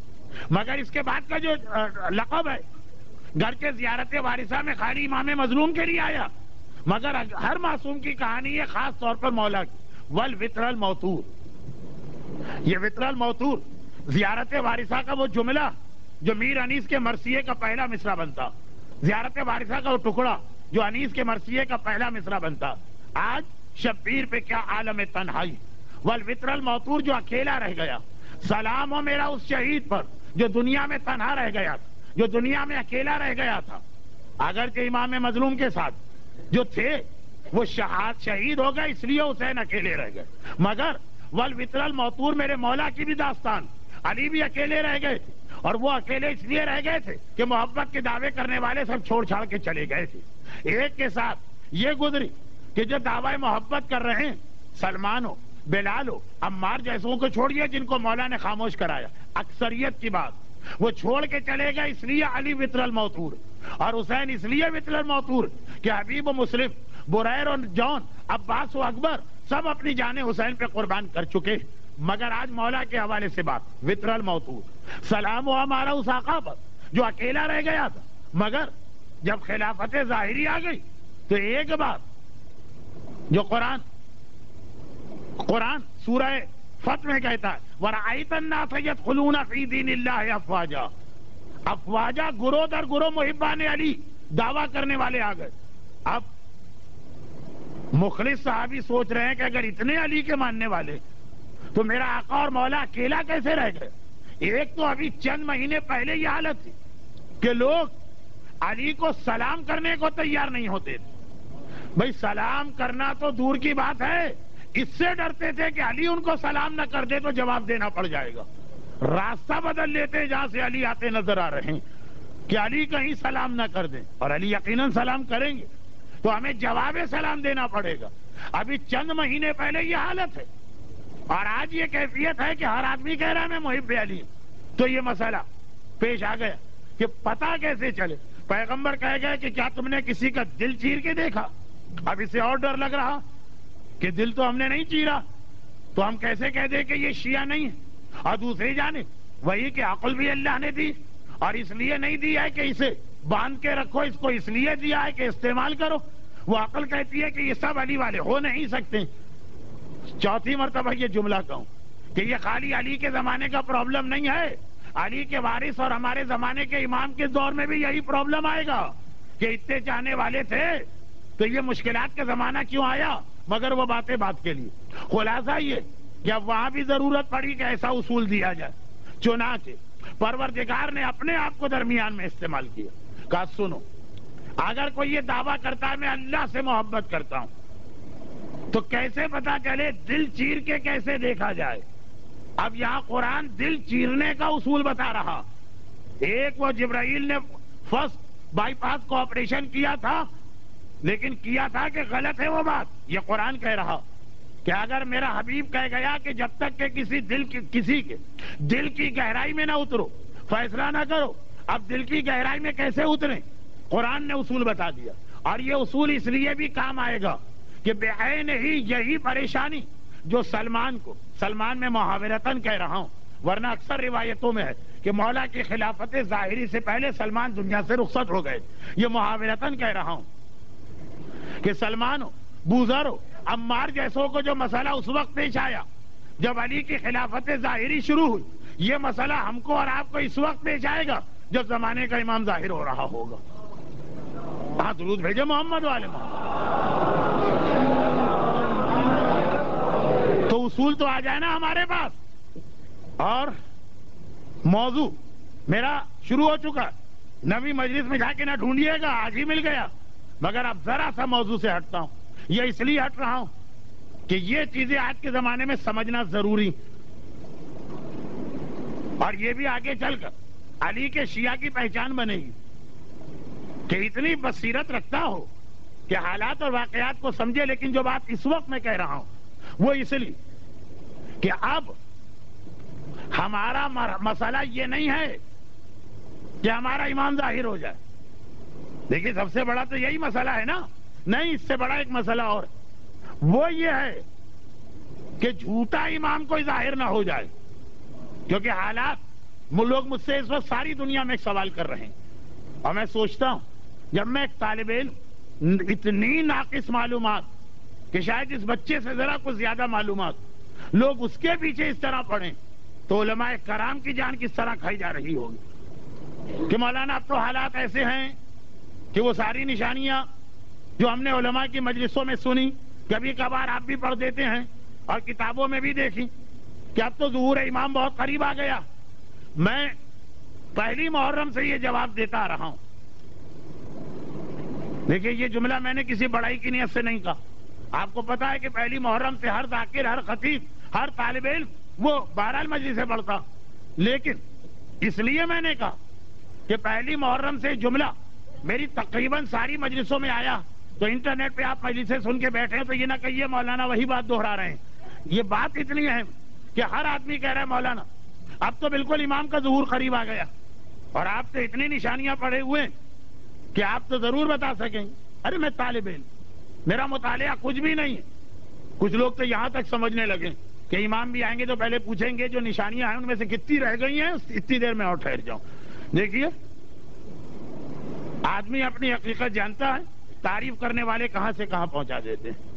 مگر اس کے بعد کا جو لقب ہے گھر کے زیارت وارثہ میں خالی امام مظلوم کے لیے آیا، مگر ہر معصوم کی کہانی ہے، خاص طور پر مولا کی، والوتر الموتور۔ یہ وتر الموتور زیارت وارثہ کا وہ جملہ جو میر انیس کے مرثیے کا پہلا مصرع بنتا، زیارت وارثہ کا وہ ٹکڑا جو انیس کے مرثیے کا پہلا مصرع بنتا۔ آج شبیر پہ کیا عالم تنہائی، والوتر الموتور جو اکیلا رہ گیا۔ سلام ہو میرا اس شہید پر جو دنیا میں تنہا رہ گیا تھا، جو دنیا میں اکیلا رہ گیا تھا، اگرچہ امام مظلوم کے ساتھ جو تھے وہ شہید ہو گئے، اس لیے حسین اکیلے رہ گئے، مگر والوتر الموتور میرے مولا کی بھی داستان، علی بھی اکیلے رہ گئے تھے، اور وہ اکیلے اس لیے رہ گئے تھے کہ محبت کے دعوے کرنے والے سب چھوڑ چھاڑ کے چلے گئے تھے۔ ایک کے ساتھ یہ گزری کہ جو دعوی محبت کر رہے ہیں، سلمان ہو، بلال ہو، عمار جیسوں کو چھوڑیے جن کو مولا نے خاموش کرایا، اکثریت کی بات وہ چھوڑ کے چلے گئے، اس لیے علی وتر الموتور، اور حسین اس لیے وتر الموتور کہ حبیب و مسلم، بریر و جون، عباس و اکبر سب اپنی جانیں حسین پہ قربان کر چکے، مگر آج مولا کے حوالے سے بات، وتر الموتور۔ سلام ہو ہمارا اس آقا پر جو اکیلا رہ گیا تھا، مگر جب خلافت ظاہری آ گئی تو ایک بات جو قرآن سورہ فتح میں کہتا ہے، وَرَأَيْتَ النَّاسَ يَدْخُلُونَ فِي دِينِ اللَّهِ أَفْوَاجًا، افواجا گروہ در گروہ محبان علی دعویٰ کرنے والے آ گئے۔ اب مخلص صحابی سوچ رہے ہیں کہ اگر اتنے علی کے ماننے والے تو میرا آقا اور مولا اکیلا کیسے رہ گئے؟ ایک تو ابھی چند مہینے پہلے یہ حالت تھی کہ لوگ علی کو سلام کرنے کو تیار نہیں ہوتے تھے۔ بھئی سلام کرنا تو دور کی بات ہے، اس سے ڈرتے تھے کہ علی ان کو سلام نہ کر دے تو جواب دینا پڑ جائے گا، راستہ بدل لیتے جہاں سے علی آتے نظر آ رہے ہیں کہ علی کہیں سلام نہ کر دیں، اور علی یقیناً سلام کریں گے تو ہمیں جواب سلام دینا پڑے گا۔ ابھی چند مہینے پہلے یہ حالت ہے، اور آج یہ کیفیت ہے کہ ہر آدمی کہہ رہا ہے میں محب علی ہوں۔ تو یہ مسئلہ پیش آ گیا کہ پتہ کیسے چلے؟ پیغمبر کہہ گئے کہ کیا تم نے کسی کا دل چیر کے دیکھا؟ اب اسے اور ڈر لگ رہا کہ دل تو ہم نے نہیں چیرا، تو ہم کیسے کہہ دیں کہ یہ شیعہ نہیں ہے؟ اور دوسری جانب وہی کہ عقل بھی اللہ نے دی، اور اس لیے نہیں دی ہے کہ اسے باندھ کے رکھو، اس کو اس لیے دیا ہے کہ استعمال کرو۔ وہ عقل کہتی ہے کہ یہ سب علی والے ہو نہیں سکتے۔ چوتھی مرتبہ یہ جملہ کہوں کہ یہ خالی علی کے زمانے کا پرابلم نہیں ہے، علی کے وارث اور ہمارے زمانے کے امام کے دور میں بھی یہی پرابلم آئے گا کہ اتنے چاہنے والے تھے تو یہ مشکلات کا زمانہ کیوں آیا؟ مگر وہ باتیں بات کے لیے۔ خلاصہ یہ کہ اب وہاں بھی ضرورت پڑی کہ ایسا اصول دیا جائے، چنانچہ پروردگار نے اپنے آپ کو درمیان میں استعمال کیا، کہا سنو، اگر کوئی یہ دعویٰ کرتا ہے میں اللہ سے محبت کرتا ہوں تو کیسے پتا چلے؟ دل چیر کے کیسے دیکھا جائے؟ اب یہاں قرآن دل چیرنے کا اصول بتا رہا۔ ایک وہ جبرائیل نے فرسٹ بائی پاس کو آپریشن کیا تھا، لیکن کیا تھا کہ غلط ہے وہ بات، یہ قرآن کہہ رہا کہ اگر میرا حبیب کہہ گیا کہ جب تک کہ کسی کے دل کی گہرائی میں نہ اترو فیصلہ نہ کرو، اب دل کی گہرائی میں کیسے اتریں؟ قرآن نے اصول بتا دیا، اور یہ اصول اس لیے بھی کام آئے گا کہ بعین ہی یہی پریشانی جو سلمان میں محاورتاً کہہ رہا ہوں، ورنہ اکثر روایتوں میں ہے کہ مولا کی خلافت ظاہری سے پہلے سلمان دنیا سے رخصت ہو گئے، یہ محاورتاً کہہ رہا ہوں کہ سلمان ہو، بوذر ہو، عمار جیسوں کو جو مسئلہ اس وقت پیش آیا جب علی کی خلافت ظاہری شروع ہوئی، یہ مسئلہ ہم کو اور آپ کو اس وقت پیش آئے گا جب زمانے کا امام ظاہر ہو رہا ہوگا۔ ہاں درود بھیجو محمد والے محمد۔ تو اصول تو آ جائے نا ہمارے پاس، اور موضوع میرا شروع ہو چکا، نویں مجلس میں جا کے نہ ڈھونڈیے گا، آج ہی مل گیا، مگر اب ذرا سا موضوع سے ہٹتا ہوں۔ یہ اس لیے ہٹ رہا ہوں کہ یہ چیزیں آج کے زمانے میں سمجھنا ضروری، اور یہ بھی آگے چل کر علی کے شیعہ کی پہچان بنے گی کہ اتنی بصیرت رکھتا ہو کہ حالات اور واقعات کو سمجھے۔ لیکن جو بات اس وقت میں کہہ رہا ہوں وہ اس لیے کہ اب ہمارا مسئلہ یہ نہیں ہے کہ ہمارا ایمان ظاہر ہو جائے، دیکھیے سب سے بڑا تو یہی مسئلہ ہے نا. نہیں، اس سے بڑا ایک مسئلہ اور وہ یہ ہے کہ جھوٹا امام کوئی ظاہر نہ ہو جائے، کیونکہ حالات لوگ مجھ سے اس وقت ساری دنیا میں ایک سوال کر رہے ہیں، اور میں سوچتا ہوں جب میں ایک طالب علم اتنی ناقص معلومات کہ شاید اس بچے سے ذرا کچھ زیادہ معلومات لوگ اس کے پیچھے اس طرح پڑھیں تو علماء کرام کی جان کس طرح کھائی جا رہی ہوگی کہ مولانا اب تو حالات ایسے ہیں کہ وہ ساری نشانیاں جو ہم نے علماء کی مجلسوں میں سنی، کبھی کبھار آپ بھی پڑھ دیتے ہیں اور کتابوں میں بھی دیکھی کہ اب تو ظہور امام بہت قریب آ گیا. میں پہلی محرم سے یہ جواب دیتا آ رہا ہوں. دیکھیے یہ جملہ میں نے کسی بڑائی کی نیت سے نہیں کہا. آپ کو پتا ہے کہ پہلی محرم سے ہر ذاکر، ہر خطیب، ہر طالب علم وہ بہرحال مجلس سے پڑھتا، لیکن اس لیے میں نے کہا کہ پہلی محرم سے جملہ میری تقریباً ساری مجلسوں میں آیا تو انٹرنیٹ پہ آپ مجلسیں سن کے بیٹھے ہیں تو یہ نہ کہیے مولانا وہی بات دہرا رہے ہیں. یہ بات اتنی ہے کہ ہر آدمی کہہ رہا ہے مولانا اب تو بالکل امام کا ظہور قریب آ گیا، اور آپ تو اتنی نشانیاں پڑھے ہوئے کہ آپ تو ضرور بتا سکیں. ارے میں طالب علم، میرا مطالعہ کچھ بھی نہیں ہے. کچھ لوگ تو یہاں تک سمجھنے لگے کہ امام بھی آئیں گے تو پہلے پوچھیں گے جو نشانیاں ہیں ان میں سے کتنی رہ گئی ہیں، اتنی دیر میں اور ٹھہر جاؤں. دیکھیے آدمی اپنی حقیقت جانتا ہے، تعریف کرنے والے کہاں سے کہاں پہنچا دیتے ہیں.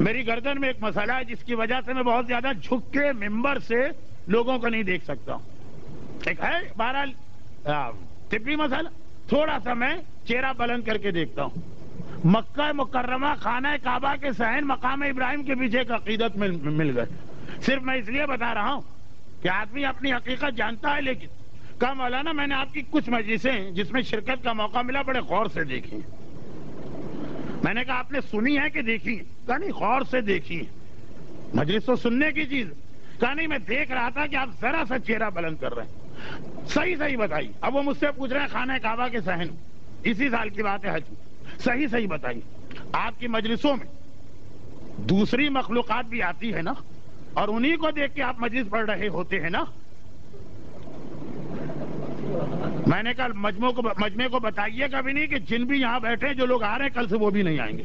میری گردن میں ایک مسئلہ ہے جس کی وجہ سے میں بہت زیادہ جھک کے ممبر سے لوگوں کو نہیں دیکھ سکتا ہوں. ایک ہے بہرحال طبی مسئلہ، تھوڑا سا میں چہرہ بلند کر کے دیکھتا ہوں. مکہ مکرمہ خانہ کعبہ کے صحن مقام ابراہیم کے پیچھے ایک عقیدت مل گئے. صرف میں اس لیے بتا رہا ہوں کہ آدمی اپنی حقیقت جانتا ہے، لیکن کہا مولانا میں نے آپ کی کچھ مجلسیں جس میں شرکت کا موقع ملا بڑے غور سے دیکھی. میں نے کہا آپ نے سنی ہے کہ دیکھی؟ کہا نہیں غور سے دیکھی. مجلس تو سننے کی چیز. کہا نہیں میں دیکھ رہا تھا کہ آپ ذرا سا چہرہ بلند کر رہے ہیں. صحیح بتائیے. اب وہ مجھ سے پوچھ رہے ہیں خانہ کعبہ کے صحن، اسی سال کی بات ہے حج. صحیح بتائیے آپ کی مجلسوں میں دوسری مخلوقات بھی آتی ہے نا، اور انہی کو دیکھ کے آپ مجلس پڑھ رہے ہوتے ہیں نا؟ میں نے کہا مجمع کو بتائیے گا بھی نہیں کہ جن بھی یہاں بیٹھے جو لوگ آ رہے ہیں کل سے وہ بھی نہیں آئیں گے.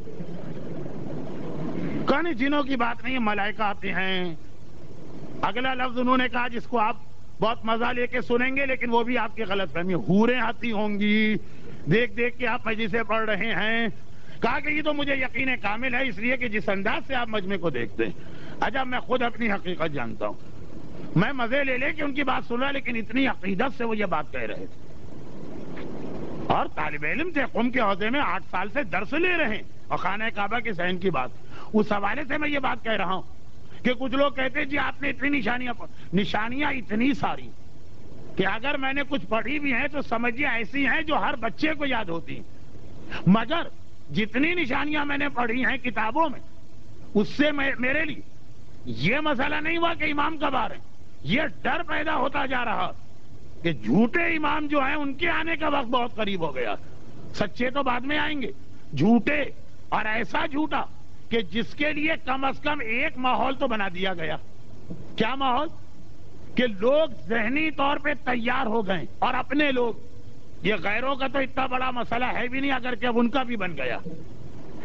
کہا نہیں جنوں کی بات نہیں ہے، ملائکہ آتے ہیں. اگلا لفظ انہوں نے کہا جس کو آپ بہت مزہ لے کے سنیں گے لیکن وہ بھی آپ کی غلط فہمی، حوریں آتی ہوں گی دیکھ دیکھ کے آپ مجلسیں پڑھ رہے ہیں. کہا کہ یہ تو مجھے یقین کامل ہے اس لیے کہ جس انداز سے آپ مجمع کو دیکھتے ہیں. عجب میں خود اپنی حقیقت جانتا ہوں. میں مزے لے کے ان کی بات سن رہا لیکن اتنی عقیدت سے وہ یہ بات کہہ رہے تھے. اور طالب علم تھے، قم کے حوضے میں 8 سال سے درس لے رہے ہیں اور خانہ کعبہ کے صحن کی بات. اس حوالے سے میں یہ بات کہہ رہا ہوں کہ کچھ لوگ کہتے ہیں جی آپ نے اتنی نشانیاں اتنی ساری کہ اگر میں نے کچھ پڑھی بھی ہیں تو سمجھیے ایسی ہیں جو ہر بچے کو یاد ہوتی ہیں. مگر جتنی نشانیاں میں نے پڑھی ہیں کتابوں میں اس سے میرے لیے یہ مسئلہ نہیں ہوا کہ امام کب آ رہے ہیں. یہ ڈر پیدا ہوتا جا رہا کہ جھوٹے امام جو ہیں ان کے آنے کا وقت بہت قریب ہو گیا. سچے تو بعد میں آئیں گے، جھوٹے، اور ایسا جھوٹا کہ جس کے لیے کم از کم ایک ماحول تو بنا دیا گیا. کیا ماحول؟ کہ لوگ ذہنی طور پہ تیار ہو گئے، اور اپنے لوگ. یہ غیروں کا تو اتنا بڑا مسئلہ ہے بھی نہیں اگر کہ اب ان کا بھی بن گیا،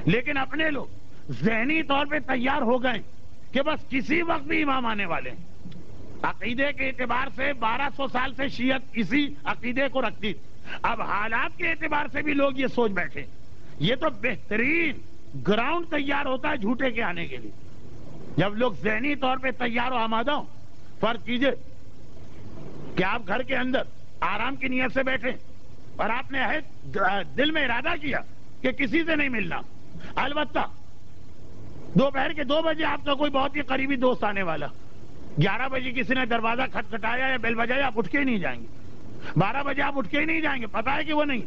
لیکن اپنے لوگ ذہنی طور پہ تیار ہو گئے کہ بس کسی وقت بھی امام آنے والے ہیں. عقیدے کے اعتبار سے 1200 سال سے شیعت اسی عقیدے کو رکھتی. اب حالات کے اعتبار سے بھی لوگ یہ سوچ بیٹھے یہ تو بہترین گراؤنڈ تیار ہوتا ہے جھوٹے کے آنے کے لیے. جب لوگ ذہنی طور پہ تیار و آمادہ ہوں. فرض کیجئے کہ آپ گھر کے اندر آرام کی نیت سے بیٹھے اور آپ نے دل میں ارادہ کیا کہ کسی سے نہیں ملنا. البتہ دوپہر کے 2 بجے آپ کا کوئی بہت ہی قریبی دوست آنے والا. 11 بجے کسی نے دروازہ کھٹکھٹایا یا بیل بجایا، آپ اٹھ کے ہی نہیں جائیں گے. 12 بجے آپ اٹھ کے ہی نہیں جائیں گے، پتا ہے کہ وہ نہیں.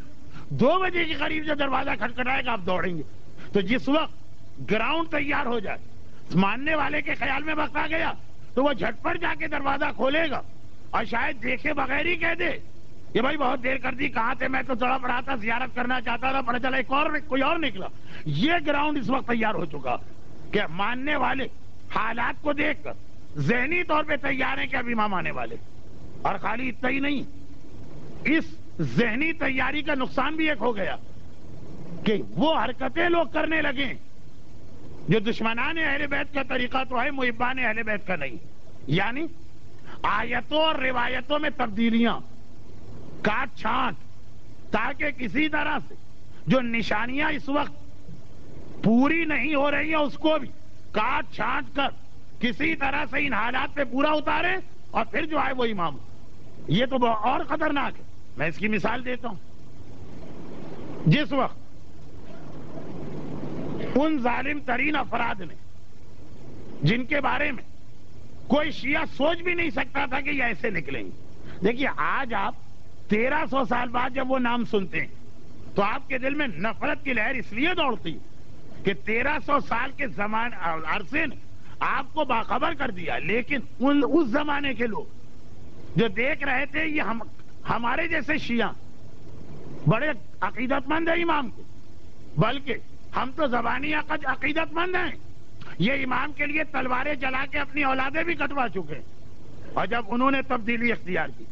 2 بجے کے قریب جو دروازہ کھٹکھٹائے گا آپ دوڑیں گے. تو جس وقت گراؤنڈ تیار ہو جائے، ماننے والے کے خیال میں وقت آ گیا تو وہ جھٹپٹ جا کے دروازہ کھولے گا اور شاید دیکھے بغیر ہی کہہ دے کہ بھائی بہت دیر کر دی، کہاں تھے؟ میں تو تڑپ رہا تھا، زیارت کرنا چاہتا تھا، پتہ چلا کوئی اور نکلا. یہ گراؤنڈ اس وقت تیار ہو چکا کہ ماننے والے حالات کو دیکھ کر ذہنی طور پہ تیار ہیں کہ اب امام آنے والے. اور خالی اتنا ہی نہیں، اس ذہنی تیاری کا نقصان بھی ایک ہو گیا کہ وہ حرکتیں لوگ کرنے لگے جو دشمنان اہل بیت کا طریقہ تو ہے، محبان اہل بیت کا نہیں. یعنی آیتوں اور روایتوں میں تبدیلیاں، کاٹ چھانٹ، تاکہ کسی طرح سے جو نشانیاں اس وقت پوری نہیں ہو رہی ہیں اس کو بھی کاٹ چھانٹ کر کسی طرح سے ان حالات پہ پورا اتارے اور پھر جو ہے وہ امام. یہ تو اور خطرناک ہے. میں اس کی مثال دیتا ہوں. جس وقت ان ظالم ترین افراد نے جن کے بارے میں کوئی شیعہ سوچ بھی نہیں سکتا تھا کہ یہ ایسے نکلیں گے. دیکھیے آج آپ 1300 سال بعد جب وہ نام سنتے ہیں تو آپ کے دل میں نفرت کی لہر اس لیے دوڑتی کہ 1300 سال کے عرصے نے آپ کو باخبر کر دیا. لیکن اس زمانے کے لوگ جو دیکھ رہے تھے یہ ہمارے جیسے شیعہ بڑے عقیدت مند ہیں امام کے، بلکہ ہم تو زبانی عقیدت مند ہیں. یہ امام کے لیے تلواریں جلا کے اپنی اولادیں بھی کٹوا چکے. اور جب انہوں نے تبدیلی اختیار کی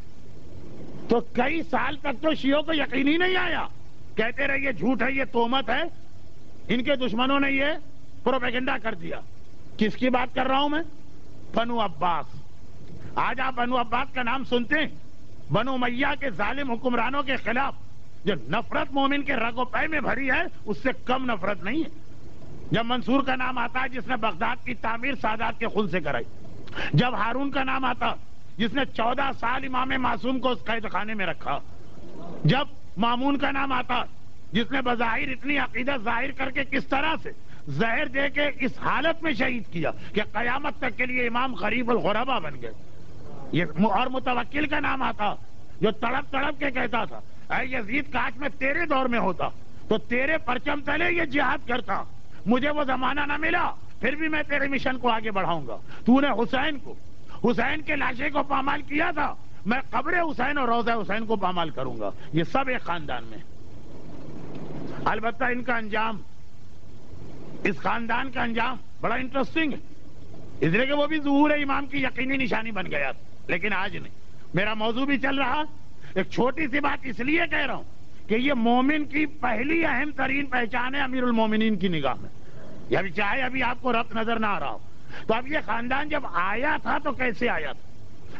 تو کئی سال تک تو شیعوں کو یقین ہی نہیں آیا. کہتے رہے یہ جھوٹ ہے، یہ تہمت ہے. ان کے دشمنوں نے یہ پروپیگنڈا کر دیا. کس کی بات کر رہا ہوں میں؟ بنو عباس. آج آپ بنو عباس کا نام سنتے ہیں، بنو امیہ کے ظالم حکمرانوں کے خلاف جو نفرت مومن کے رگ و پے میں بھری ہے اس سے کم نفرت نہیں ہے. جب منصور کا نام آتا ہے جس نے بغداد کی تعمیر سادات کے خون سے کرائی، جب ہارون کا نام آتا جس نے 14 سال امام معصوم کو اس قید خانے میں رکھا، جب مامون کا نام آتا جس نے بظاہر اتنی عقیدت ظاہر کر کے کس طرح سے زہر دے کے اس حالت میں شہید کیا کہ قیامت تک کے لیے امام غریب الغربا بن گئے. اور متوکل کا نام آتا جو تڑپ تڑپ کے کہتا تھا اے یزید کاش میں تیرے دور میں ہوتا تو تیرے پرچم تلے یہ جہاد کرتا. مجھے وہ زمانہ نہ ملا پھر بھی میں تیرے مشن کو آگے بڑھاؤں گا. تو نے حسین کے لاشے کو پامال کیا تھا، میں قبر حسین اور روضہ حسین کو پامال کروں گا. یہ سب ایک خاندان میں. البتہ ان کا انجام، اس خاندان کا انجام بڑا انٹرسٹنگ ہے، اس لیے کہ وہ بھی ظہور امام کی یقینی نشانی بن گیا. لیکن آج نہیں. میرا موضوع بھی چل رہا. ایک چھوٹی سی بات اس لیے کہہ رہا ہوں کہ یہ مومن کی پہلی اہم ترین پہچان ہے امیر المومنین کی نگاہ میں. یہ چاہے ابھی آپ کو ربط نظر نہ آ رہا ہو. تو اب یہ خاندان جب آیا تھا تو کیسے آیا تھا؟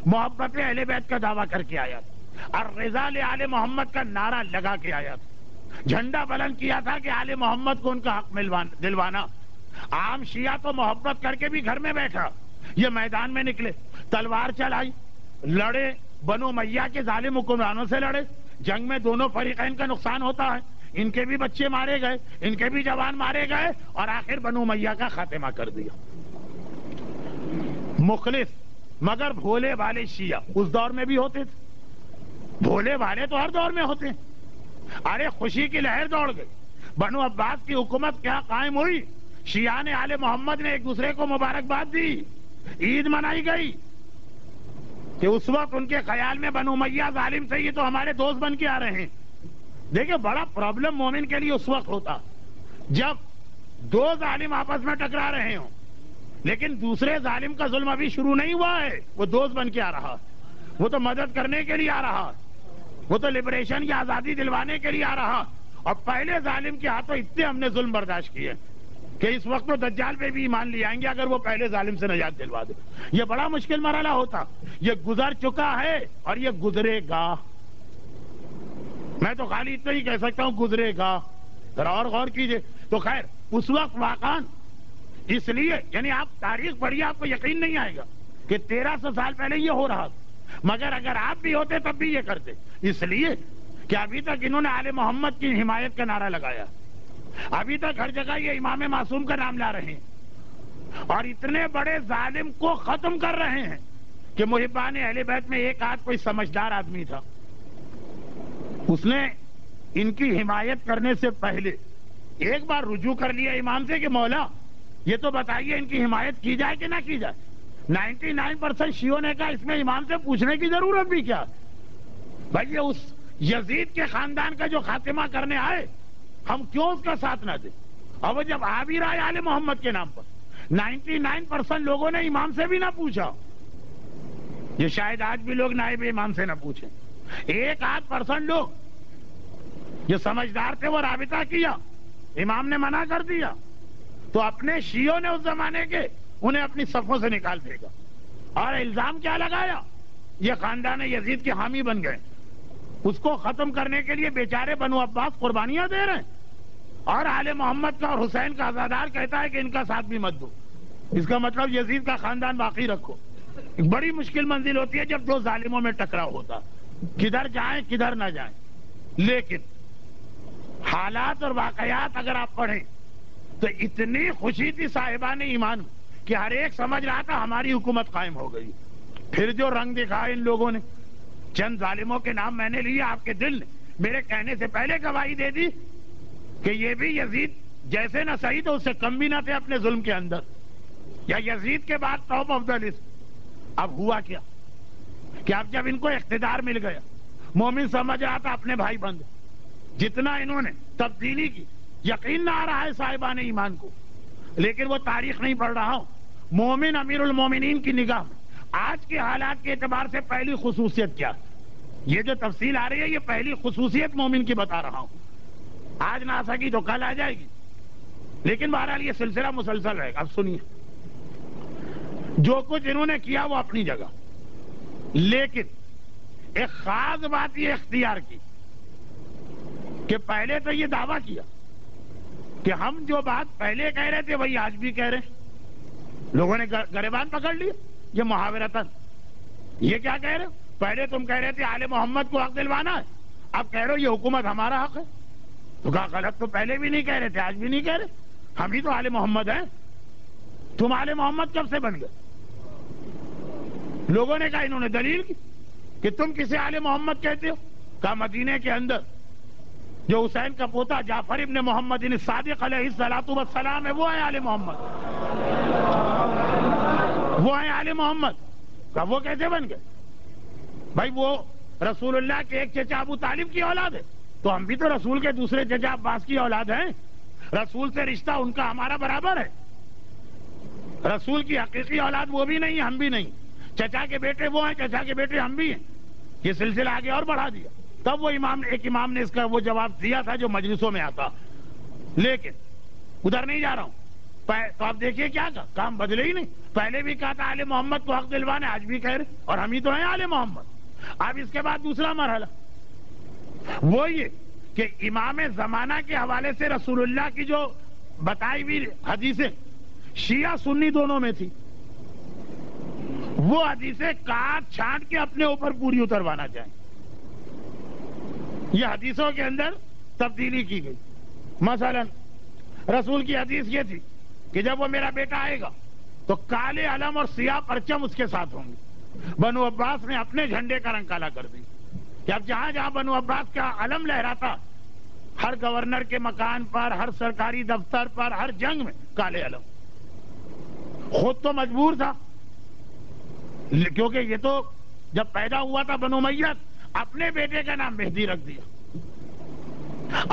محبت اہل بیت کا دعویٰ کر کے آیا تھا اور رضا لآل محمد کا نعرہ لگا کے آیا تھا. جھنڈا بلند کیا تھا کہ آل محمد کو ان کا حق دلوانا. عام شیعہ تو محبت کر کے بھی گھر میں بیٹھا. یہ میدان میں نکلے، تلوار چلائی، لڑے، بنو امیہ کے ظالم حکمرانوں سے لڑے. جنگ میں دونوں فریقین کا نقصان ہوتا ہے. ان کے بھی بچے مارے گئے، ان کے بھی جوان مارے گئے اور آخر بنو امیہ کا خاتمہ کر دیا. مخلص مگر بھولے والے شیعہ اس دور میں بھی ہوتے تھے. بھولے والے تو ہر دور میں ہوتے ہیں. ارے خوشی کی لہر دوڑ گئی. بنو عباس کی حکومت کیا قائم ہوئی. شیعہ نے آل محمد نے ایک دوسرے کو مبارکباد دی، عید منائی گئی کہ اس وقت ان کے خیال میں بنو امیہ ظالم سے یہ تو ہمارے دوست بن کے آ رہے ہیں. دیکھیں بڑا پرابلم مومن کے لیے اس وقت ہوتا جب دو ظالم آپس میں ٹکرا رہے ہوں لیکن دوسرے ظالم کا ظلم ابھی شروع نہیں ہوا ہے. وہ دوست بن کے آ رہا، وہ تو مدد کرنے کے لیے آ رہا، وہ تو لبریشن کی آزادی دلوانے کے لیے آ رہا. اور پہلے ظالم کے ہاتھوں اتنے ہم نے ظلم برداشت کیے کہ اس وقت تو دجال پہ بھی ایمان لے آئیں گے اگر وہ پہلے ظالم سے نجات دلوا دے. یہ بڑا مشکل مرحلہ ہوتا. یہ گزر چکا ہے اور یہ گزرے گا. میں تو خالی اتنا ہی کہہ سکتا ہوں گزرے گا. ذرا اور غور کیجئے. تو خیر اس وقت واقعا اس لیے یعنی آپ تاریخ پڑھیے آپ کو یقین نہیں آئے گا کہ 1300 سال پہلے یہ ہو رہا تھا. مگر اگر آپ بھی ہوتے تب بھی یہ کرتے. اس لیے کہ ابھی تک انہوں نے آل محمد کی حمایت کا نعرہ لگایا. ابھی تک ہر جگہ یہ امام معصوم کا نام لا رہے ہیں اور اتنے بڑے ظالم کو ختم کر رہے ہیں کہ محبان اہل بیت میں ایک آدھ کوئی سمجھدار آدمی تھا. اس نے ان کی حمایت کرنے سے پہلے ایک بار رجوع کر لیا امام سے کہ مولا یہ تو بتائیے ان کی حمایت کی جائے کہ نہ کی جائے. 99% شیعوں نے کہا اس میں امام سے پوچھنے کی ضرورت بھی کیا. بھائی یہ اس یزید کے خاندان کا جو خاتمہ کرنے آئے ہم کیوں اس کا ساتھ نہ دیں. اور وہ جب آ بھی رہا ہے آل محمد کے نام پر 99% لوگوں نے امام سے بھی نہ پوچھا. یہ شاید آج بھی لوگ نائب امام سے نہ پوچھیں. 1% لوگ جو سمجھدار تھے وہ رابطہ کیا، امام نے منع کر دیا تو اپنے شیعوں نے اس زمانے کے انہیں اپنی صفوں سے نکال دے گا، اور الزام کیا لگایا؟ یہ خاندان یزید کے حامی بن گئے، اس کو ختم کرنے کے لیے بیچارے بنو عباس قربانیاں دے رہے ہیں، اور آل محمد کا اور حسین کا عزادار کہتا ہے کہ ان کا ساتھ بھی مت دو۔ اس کا مطلب یزید کا خاندان باقی رکھو۔ ایک بڑی مشکل منزل ہوتی ہے جب دو ظالموں میں ٹکراؤ ہوتا، کدھر جائیں کدھر نہ جائیں۔ لیکن حالات اور واقعات اگر آپ پڑھیں تو اتنی خوشی تھی صاحبان ایمان کہ ہر ایک سمجھ رہا تھا ہماری حکومت قائم ہو گئی۔ پھر جو رنگ دکھائے ان لوگوں نے، چند ظالموں کے نام میں نے لیے، آپ کے دل نے میرے کہنے سے پہلے گواہی دے دی کہ یہ بھی یزید جیسے نہ صحیح تو اس سے کم بھی نہ تھے اپنے ظلم کے اندر، یا یزید کے بعد ٹاپ آف دا لسٹ۔ اب ہوا کیا کہ اب جب ان کو اقتدار مل گیا، مومن سمجھ رہا تھا اپنے بھائی بند، جتنا انہوں نے تبدیلی کی یقین نہ آ رہا ہے صاحبان ایمان کو، لیکن وہ تاریخ نہیں پڑھ رہا ہوں۔ مومن امیر المومنین کی نگاہ میں آج کے حالات کے اعتبار سے پہلی خصوصیت کیا؟ یہ جو تفصیل آ رہی ہے یہ پہلی خصوصیت مومن کی بتا رہا ہوں، آج نہ آ سکی تو کل آ جائے گی، لیکن بہرحال یہ سلسلہ مسلسل رہے گا۔ اب سنیے، جو کچھ انہوں نے کیا وہ اپنی جگہ، لیکن ایک خاص بات یہ اختیار کی کہ پہلے تو یہ دعویٰ کیا کہ ہم جو بات پہلے کہہ رہے تھے وہی آج بھی کہہ رہے ہیں۔ لوگوں نے گریبان پکڑ لیا، یہ محاورتاً یہ کیا کہہ رہے ہو؟ پہلے تم کہہ رہے تھے آل محمد کو حق دلوانا ہے، اب کہہ رہے ہو یہ حکومت ہمارا حق ہے۔ تو کہا غلط تو پہلے بھی نہیں کہہ رہے تھے، آج بھی نہیں کہہ رہے، ہم ہی تو آل محمد ہیں، تم آل محمد کب سے بن گئے؟ لوگوں نے کہا، انہوں نے دلیل کی کہ تم کسے آل محمد کہتے ہو؟ کہا مدینے کے اندر جو حسین کا پوتا جعفر ابن محمد صادق علیہ السلام ہے وہ ہے آل محمد، وہ ہے آل محمد۔ کہا وہ کیسے بن گئے؟ بھائی وہ رسول اللہ کے ایک چچا ابو طالب کی اولاد ہے، تو ہم بھی تو رسول کے دوسرے چچا عباس کی اولاد ہیں، رسول سے رشتہ ان کا ہمارا برابر ہے، رسول کی حقیقی اولاد وہ بھی نہیں ہم بھی نہیں، چچا کے بیٹے وہ ہیں، چچا کے بیٹے ہم بھی ہیں۔ یہ سلسلہ آگے اور بڑھا دیا، تب وہ ایک امام نے اس کا وہ جواب دیا تھا جو مجلسوں میں آتا، لیکن ادھر نہیں جا رہا ہوں۔ تو آپ دیکھیے کیا کام بدلے ہی نہیں، پہلے بھی کہا تھا آل محمد کو حق دلوانے، آج بھی کہہ رہے، اور ہم ہی تو ہیں آل محمد۔ اب اس کے بعد دوسرا مرحلہ وہ یہ کہ امام زمانہ کے حوالے سے رسول اللہ کی جو بتائی ہوئی حدیثیں شیعہ سنی دونوں میں تھی، وہ حدیثیں کاٹ چھانٹ کے اپنے اوپر پوری اتروانا چاہیں۔ یہ حدیثوں کے اندر تبدیلی کی گئی۔ مثلا رسول کی حدیث یہ تھی کہ جب وہ میرا بیٹا آئے گا تو کالے علم اور سیاہ پرچم اس کے ساتھ ہوں گے۔ بنو عباس نے اپنے جھنڈے کا رنگ کالا کر دیا کہ اب جہاں جہاں بنو عباس کا علم لہراتا، ہر گورنر کے مکان پر، ہر سرکاری دفتر پر، ہر جنگ میں کالے علم۔ خود تو مجبور تھا کیونکہ یہ تو جب پیدا ہوا تھا بنو امیہ، اپنے بیٹے کا نام مہدی رکھ دیا،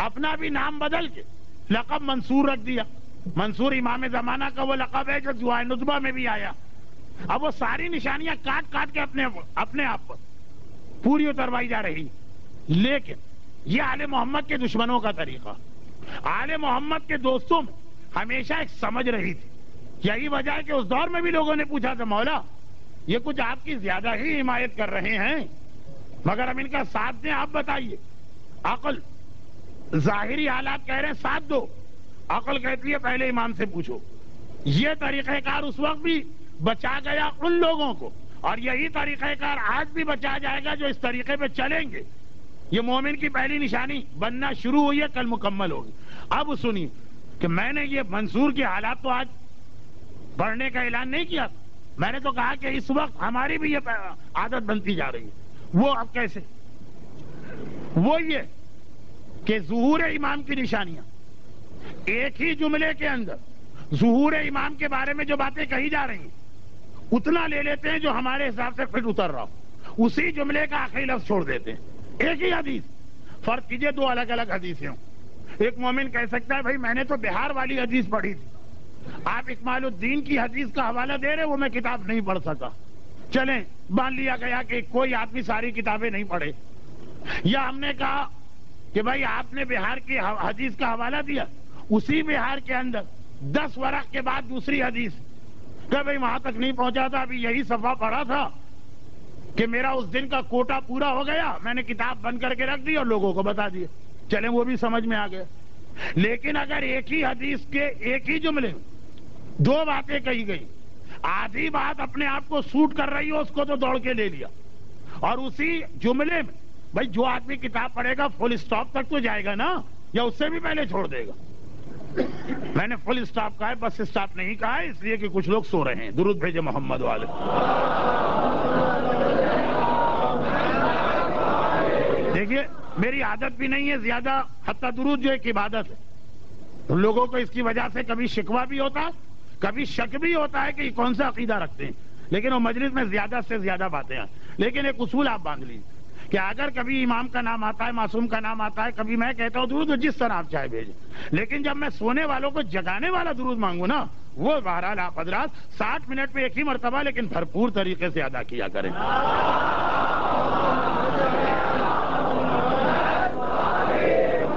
اپنا بھی نام بدل کے لقب منصور رکھ دیا۔ منصور امام زمانہ کا وہ لقب ہے جو دعائے نطبہ میں بھی آیا۔ اب وہ ساری نشانیاں کاٹ کاٹ کے اپنے آپ پر پوری اتروائی جا رہی، لیکن یہ آل محمد کے دشمنوں کا طریقہ۔ آل محمد کے دوستوں میں ہمیشہ ایک سمجھ رہی تھی، یہی وجہ ہے کہ اس دور میں بھی لوگوں نے پوچھا تھا مولا یہ کچھ آپ کی زیادہ ہی حمایت کر رہے ہیں، مگر ہم ان کا ساتھ دیں، آپ بتائیے۔ عقل ظاہری حالات کہہ رہے ہیں ساتھ دو، عقل کہتی ہے پہلے امام سے پوچھو۔ یہ طریقہ کار اس وقت بھی بچا گیا ان لوگوں کو، اور یہی طریقہ کار آج بھی بچا جائے گا جو اس طریقے پہ چلیں گے۔ یہ مومن کی پہلی نشانی بننا شروع ہوئی ہے، کل مکمل ہوگی۔ اب سنیے کہ میں نے یہ منصور کے حالات تو آج بڑھنے کا اعلان نہیں کیا، میں نے تو کہا کہ اس وقت ہماری بھی یہ عادت بنتی جا رہی ہے۔ وہ اب کیسے؟ وہ یہ کہ ظہور امام کی نشانیاں ایک ہی جملے کے اندر ظہور امام کے بارے میں جو باتیں کہی جا رہی ہیں اتنا لے لیتے ہیں جو ہمارے حساب سے فٹ اتر رہا ہو، اسی جملے کا آخری لفظ چھوڑ دیتے ہیں۔ ایک ہی حدیث، فرق کیجئے دو الگ الگ حدیثیں ہوں۔ ایک مومن کہہ سکتا ہے بھائی میں نے تو بہار والی حدیث پڑھی تھی، آپ اکمال الدین کی حدیث کا حوالہ دے رہے، وہ میں کتاب نہیں پڑھ سکا۔ چلیں مان لیا گیا کہ کوئی آدمی ساری کتابیں نہیں پڑھے، یا ہم نے کہا کہ بھائی آپ نے بہار کی حدیث کا حوالہ دیا، اسی بہار کے اندر 10 ورق کے بعد دوسری حدیث کہ بھائی وہاں تک نہیں پہنچا تھا، ابھی یہی صفحہ پڑھا تھا کہ میرا اس دن کا کوٹا پورا ہو گیا، میں نے کتاب بند کر کے رکھ دی اور لوگوں کو بتا دیا، چلیں وہ بھی سمجھ میں آ گیا۔ لیکن اگر ایک ہی حدیث کے ایک ہی جملے میں 2 باتیں کہی گئی، آدھی بات اپنے آپ کو سوٹ کر رہی ہو، اس کو تو دوڑ کے لے لیا، اور اسی جملے میں بھائی جو آدمی کتاب پڑھے گا فل اسٹاپ تک تو جائے گا نا، یا اس سے بھی پہلے چھوڑ دے گا۔ میں نے فل اسٹاپ کہا ہے، بس اسٹاپ نہیں کہا ہے، اس لیے کہ کچھ لوگ سو رہے ہیں۔ درود بھیجے محمد والے۔ دیکھیے میری عادت بھی نہیں ہے زیادہ حتیٰ درود جو ایک عبادت ہے، لوگوں کو اس کی وجہ سے کبھی شکوہ بھی ہوتا ہے، کبھی شک بھی ہوتا ہے کہ یہ کون سا عقیدہ رکھتے ہیں، لیکن وہ مجلس میں زیادہ سے زیادہ باتیں ہیں۔ لیکن ایک اصول آپ باندھ لیجیے کہ اگر کبھی امام کا نام آتا ہے، معصوم کا نام آتا ہے، کبھی میں کہتا ہوں درود، تو جس طرح آپ چاہے بھیجیں، لیکن جب میں سونے والوں کو جگانے والا درود مانگوں نا، وہ بہرحال آپ حضرات 60 منٹ میں ایک ہی مرتبہ لیکن بھرپور طریقے سے ادا کیا کریں۔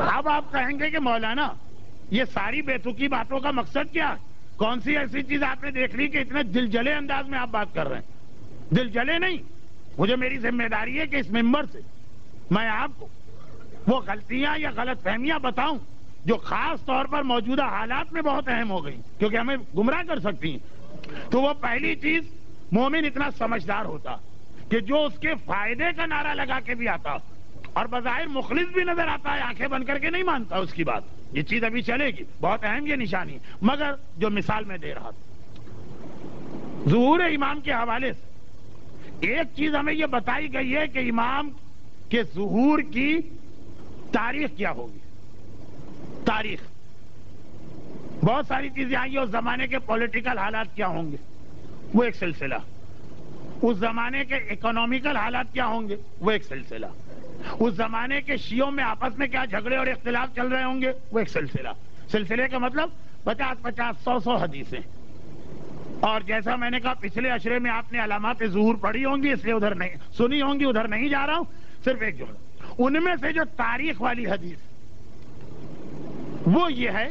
اب آپ کہیں گے کہ مولانا یہ ساری بیتوکی باتوں کا مقصد کیا ہے؟ کون سی ایسی چیز آپ نے دیکھ لی کہ اتنے دل جلے انداز میں آپ بات کر رہے ہیں؟ دل جلے نہیں، مجھے میری ذمہ داری ہے کہ اس ممبر سے میں آپ کو وہ غلطیاں یا غلط فہمیاں بتاؤں جو خاص طور پر موجودہ حالات میں بہت اہم ہو گئی، کیونکہ ہمیں گمراہ کر سکتی ہیں۔ تو وہ پہلی چیز، مومن اتنا سمجھدار ہوتا کہ جو اس کے فائدے کا نعرہ لگا کے بھی آتا اور بظاہر مخلص بھی نظر آتا ہے، آنکھیں بند کر کے نہیں مانتا اس کی بات، یہ چیز ابھی چلے گی، بہت اہم یہ نشانی ہے۔ مگر جو مثال میں دے رہا تھا ظہور امام کے حوالے سے، ایک چیز ہمیں یہ بتائی گئی ہے کہ امام کے ظہور کی تاریخ کیا ہوگی۔ تاریخ بہت ساری چیزیں آئی ہیں، اس زمانے کے پولیٹیکل حالات کیا ہوں گے وہ ایک سلسلہ، اس زمانے کے اکنامیکل حالات کیا ہوں گے وہ ایک سلسلہ، اس زمانے کے شیعوں میں آپس میں کیا جھگڑے اور اختلاف چل رہے ہوں گے وہ ایک سلسلہ۔ سلسلے کا مطلب 50 100 حدیثیں، اور جیسا میں نے کہا پچھلے عشرے میں آپ نے علامات ظہور پڑھی ہوں گی، اس لیے ادھر نہیں سنی ہوں گی، ادھر نہیں جا رہا ہوں، صرف ایک جملہ ان میں سے جو تاریخ والی حدیث وہ یہ ہے،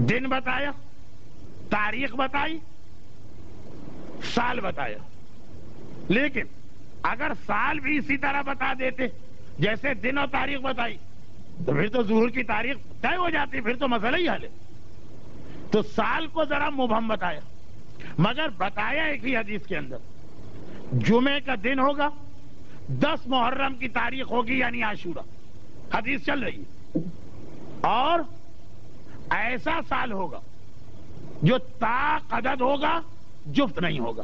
دن بتایا، تاریخ بتائی، سال بتایا، لیکن اگر سال بھی اسی طرح بتا دیتے جیسے دن اور تاریخ بتائی تو پھر تو ظہور کی تاریخ طے ہو جاتی، پھر تو مسئلہ ہی حل ہے۔ تو سال کو ذرا مبہم بتایا، مگر بتایا ایک ہی حدیث کے اندر جمعے کا دن ہوگا، 10 محرم کی تاریخ ہوگی یعنی عاشورہ، حدیث چل رہی ہے، اور ایسا سال ہوگا جو تا قدد ہوگا، جفت نہیں ہوگا۔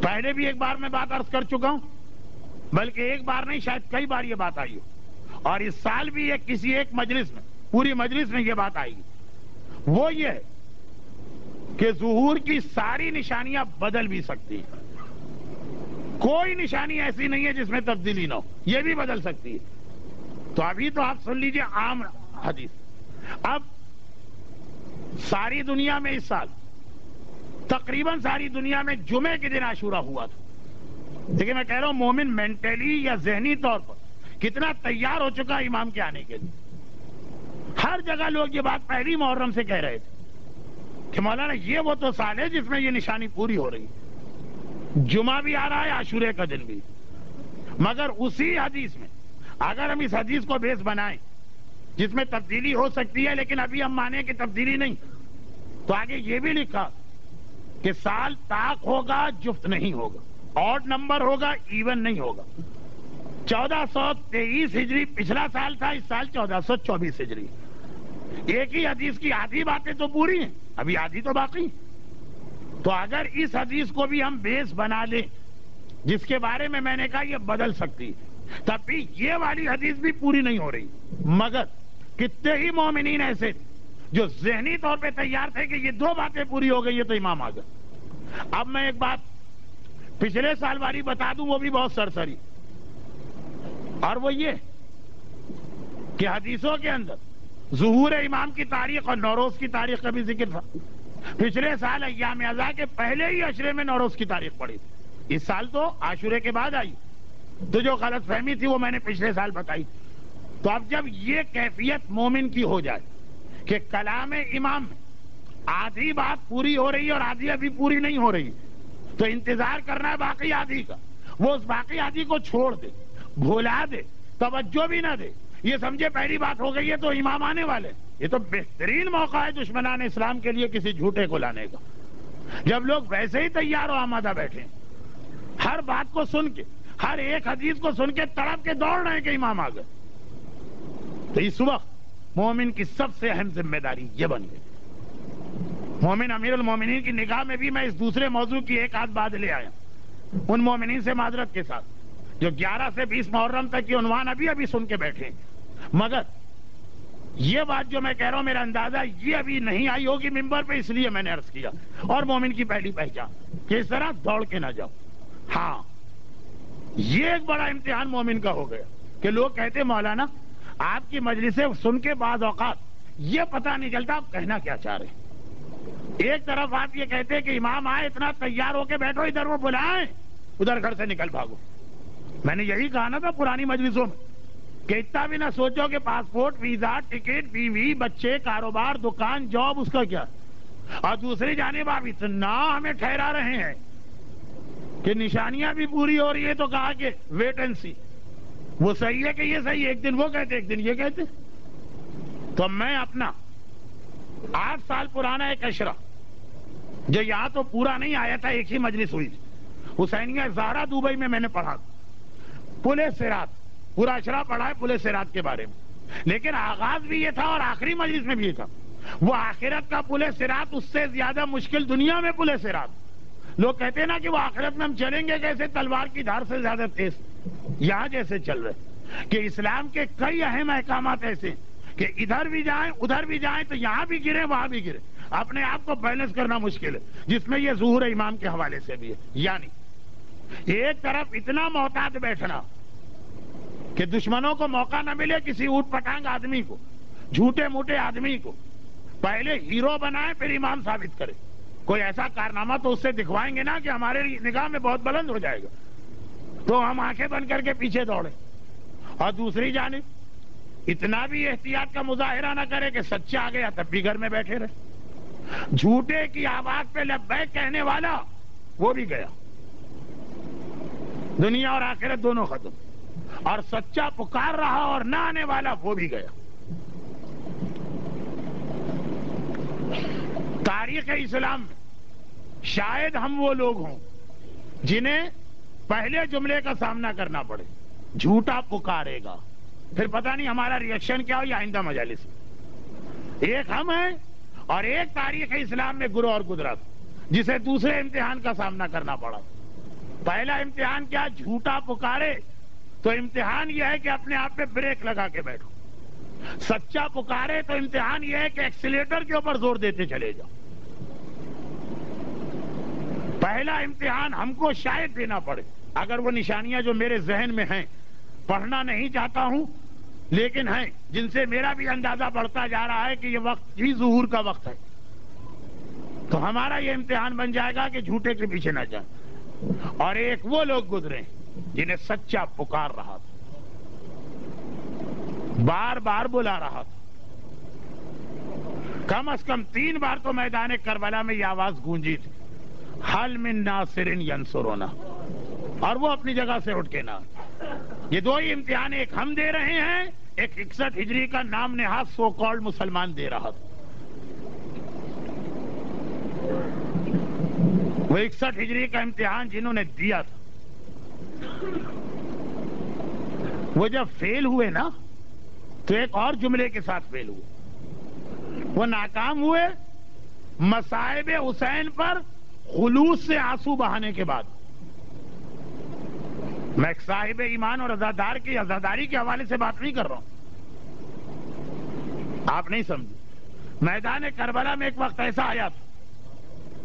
پہلے بھی ایک بار میں بات عرض کر چکا ہوں، بلکہ ایک بار نہیں شاید کئی بار یہ بات آئی ہو، اور اس سال بھی کسی ایک مجلس میں، پوری مجلس میں یہ بات آئی گی، وہ یہ ہے کہ ظہور کی ساری نشانیاں بدل بھی سکتی ہیں، کوئی نشانی ایسی نہیں ہے جس میں تبدیلی نہ ہو، یہ بھی بدل سکتی ہے۔ تو ابھی تو آپ سن لیجئے عام حدیث۔ اب ساری دنیا میں اس سال تقریباً ساری دنیا میں جمعے کے دن عاشورہ ہوا تھا، لیکن میں کہہ رہا ہوں مومن مینٹلی یا ذہنی طور پر کتنا تیار ہو چکا امام کے آنے کے لیے۔ ہر جگہ لوگ یہ بات پہلی محرم سے کہہ رہے تھے کہ مولانا یہ وہ تو سال ہے جس میں یہ نشانی پوری ہو رہی ہے، جمعہ بھی آ رہا ہے، عاشورے کا دن بھی۔ مگر اسی حدیث میں اگر ہم اس حدیث کو بیس بنائیں جس میں تبدیلی ہو سکتی ہے، لیکن ابھی ہم مانیں کہ تبدیلی نہیں، تو آگے یہ بھی لکھا کہ سال طاق ہوگا، جفت نہیں ہوگا، آڈ نمبر ہوگا، ایون نہیں ہوگا۔ 1423 ہجری پچھلا سال تھا، اس سال 1424 ہجری۔ ایک ہی حدیث کی آدھی باتیں تو پوری ہیں، ابھی آدھی تو باقی۔ تو اگر اس حدیث کو بھی ہم بیس بنا لیں جس کے بارے میں نے کہا یہ بدل سکتی، تب بھی یہ والی حدیث بھی پوری نہیں ہو رہی۔ مگر کتنے ہی مومنین ایسے جو ذہنی طور پہ تیار تھے کہ یہ 2 باتیں پوری ہو گئی، یہ تو امام آ گئے۔ اب میں ایک بات پچھلے سال والی بتا دوں، وہ بھی بہت سرسری، اور وہ یہ کہ حدیثوں کے اندر ظہور امام کی تاریخ اور نوروز کی تاریخ کا بھی ذکر تھا۔ پچھلے سال ایام ازا کے پہلے ہی عشرے میں نوروز کی تاریخ پڑی تھی، اس سال تو عاشورے کے بعد آئی، تو جو غلط فہمی تھی وہ میں نے پچھلے سال بتائی. تو اب جب یہ کیفیت مومن کی ہو جائے کہ کلام امام میں آدھی بات پوری ہو رہی ہے اور آدھی ابھی پوری نہیں ہو رہی، تو انتظار کرنا ہے باقی آدھی کا. وہ اس باقی آدھی کو چھوڑ دے، بھولا دے، توجہ بھی نہ دے، یہ سمجھے پہلی بات ہو گئی ہے تو امام آنے والے. یہ تو بہترین موقع ہے دشمنان اسلام کے لیے کسی جھوٹے کو لانے کا، جب لوگ ویسے ہی تیار و آمادہ بیٹھے ہیں، ہر بات کو سن کے، ہر ایک حدیث کو سن کے تڑپ کے دوڑ رہے ہیں کہ امام آ گئے. تو اس وقت مومن کی سب سے اہم ذمہ داری یہ بن گئی. مومن امیر المومنین کی نگاہ میں بھی میں اس دوسرے موضوع کی ایک آدھ بات لے آیا ان مومنین سے معذرت کے ساتھ جو 11 سے 20 محرم تک کی عنوان ابھی سن کے بیٹھے ہیں. مگر یہ بات جو میں کہہ رہا ہوں میرا اندازہ یہ ابھی نہیں آئی ہوگی ممبر پہ، اس لیے میں نے عرض کیا. اور مومن کی پہلی پہچان کہ اس طرح دوڑ کے نہ جاؤ. ہاں یہ ایک بڑا امتحان مومن کا ہو گیا کہ لوگ کہتے مولانا آپ کی مجلسیں سن کے بعض اوقات یہ پتہ نہیں چلتا آپ کہنا کیا چاہ رہے ہیں. ایک طرف آپ یہ کہتے کہ امام آئے اتنا تیار ہو کے بیٹھو، ادھر وہ بلائیں، ادھر گھر سے نکل بھاگو. میں نے یہی کہا نا تھا پرانی مجلسوں میں کہ اتنا بھی نہ سوچو کہ پاسپورٹ، ویزا، ٹکٹ، بیوی، بچے، کاروبار، دکان، جاب، اس کا کیا. اور دوسری جانب آپ اتنا ہمیں ٹھہرا رہے ہیں کہ نشانیاں بھی پوری ہو رہی ہے تو کہا کہ ویٹ اینڈ سی. وہ صحیح ہے کہ یہ صحیح ہے، ایک دن وہ کہتے ایک دن یہ کہتے. تو میں اپنا 8 سال پرانا ایک اشرا جو یہاں تو پورا نہیں آیا تھا، ایک ہی مجلس ہوئی تھی حسینیہ زہرا دبئی میں نے پڑھا پل صراط، پورا اشرا پڑھا ہے پل صراط کے بارے میں. لیکن آغاز بھی یہ تھا اور آخری مجلس میں بھی یہ تھا. وہ آخرت کا پل صراط اس سے زیادہ مشکل دنیا میں پل صراط. لوگ کہتے ہیں نا کہ وہ آخرت میں ہم چلیں گے کیسے، تلوار کی دھار سے زیادہ تیز. یہاں جیسے چل رہے کہ اسلام کے کئی اہم احکامات ایسے کہ ادھر بھی جائیں ادھر بھی جائیں تو یہاں بھی گرے وہاں بھی گرے. اپنے آپ کو بیلنس کرنا مشکل ہے، جس میں یہ ظہور امام کے حوالے سے بھی ہے. یعنی ایک طرف اتنا محتاط بیٹھنا کہ دشمنوں کو موقع نہ ملے کسی اوٹ پٹانگ آدمی کو، جھوٹے موٹے آدمی کو پہلے ہیرو بنائے پھر امام ثابت کرے. کوئی ایسا کارنامہ تو اس سے دکھوائیں گے نا کہ ہمارے نگاہ میں بہت بلند ہو جائے گا، تو ہم آنکھیں بند کر کے پیچھے دوڑیں. اور دوسری جانب اتنا بھی احتیاط کا مظاہرہ نہ کرے کہ سچا آ گیا تب بھی گھر میں بیٹھے رہے. جھوٹے کی آواز پہ لبیک کہنے والا وہ بھی گیا، دنیا اور آخرت دونوں ختم. اور سچا پکار رہا اور نہ آنے والا وہ بھی گیا. تاریخ اسلام میں شاید ہم وہ لوگ ہوں جنہیں پہلے جملے کا سامنا کرنا پڑے، جھوٹا پکارے گا، پھر پتہ نہیں ہمارا ریئیکشن کیا ہو یا آئندہ مجالس میں. ایک ہم ہیں اور ایک تاریخ اسلام میں گرو اور قدرت جسے دوسرے امتحان کا سامنا کرنا پڑا. پہلا امتحان کیا، جھوٹا پکارے تو امتحان یہ ہے کہ اپنے آپ پہ بریک لگا کے بیٹھو. سچا پکارے تو امتحان یہ ہے کہ ایکسیلیٹر کے اوپر زور دیتے چلے جاؤ. پہلا امتحان ہم کو شاید دینا پڑے، اگر وہ نشانیاں جو میرے ذہن میں ہیں، پڑھنا نہیں چاہتا ہوں لیکن ہیں، جن سے میرا بھی اندازہ بڑھتا جا رہا ہے کہ یہ وقت ہی ظہور کا وقت ہے، تو ہمارا یہ امتحان بن جائے گا کہ جھوٹے کے پیچھے نہ جائیں. اور ایک وہ لوگ گزرے جنہیں سچا پکار رہا تھا، بار بار بلا رہا تھا. کم از کم 3 بار تو میدان کربلا میں یہ آواز گونجی تھی، حل من ناصر ینصرنا، اور وہ اپنی جگہ سے اٹھ کے نہ. یہ دو ہی امتحان، ایک ہم دے رہے ہیں، ایک 61 ہجری کا نام نہاد سو کالڈ مسلمان دے رہا تھا. وہ 61 ہجری کا امتحان جنہوں نے دیا تھا وہ جب فیل ہوئے نا تو ایک اور جملے کے ساتھ فیل ہوئے. وہ ناکام ہوئے مصائب حسین پر خلوص سے آنسو بہانے کے بعد. میں ایک صاحب ایمان اور عزادار کی عزاداری کے حوالے سے بات نہیں کر رہا ہوں، آپ نہیں سمجھے. میدان کربلا میں ایک وقت ایسا آیا تھا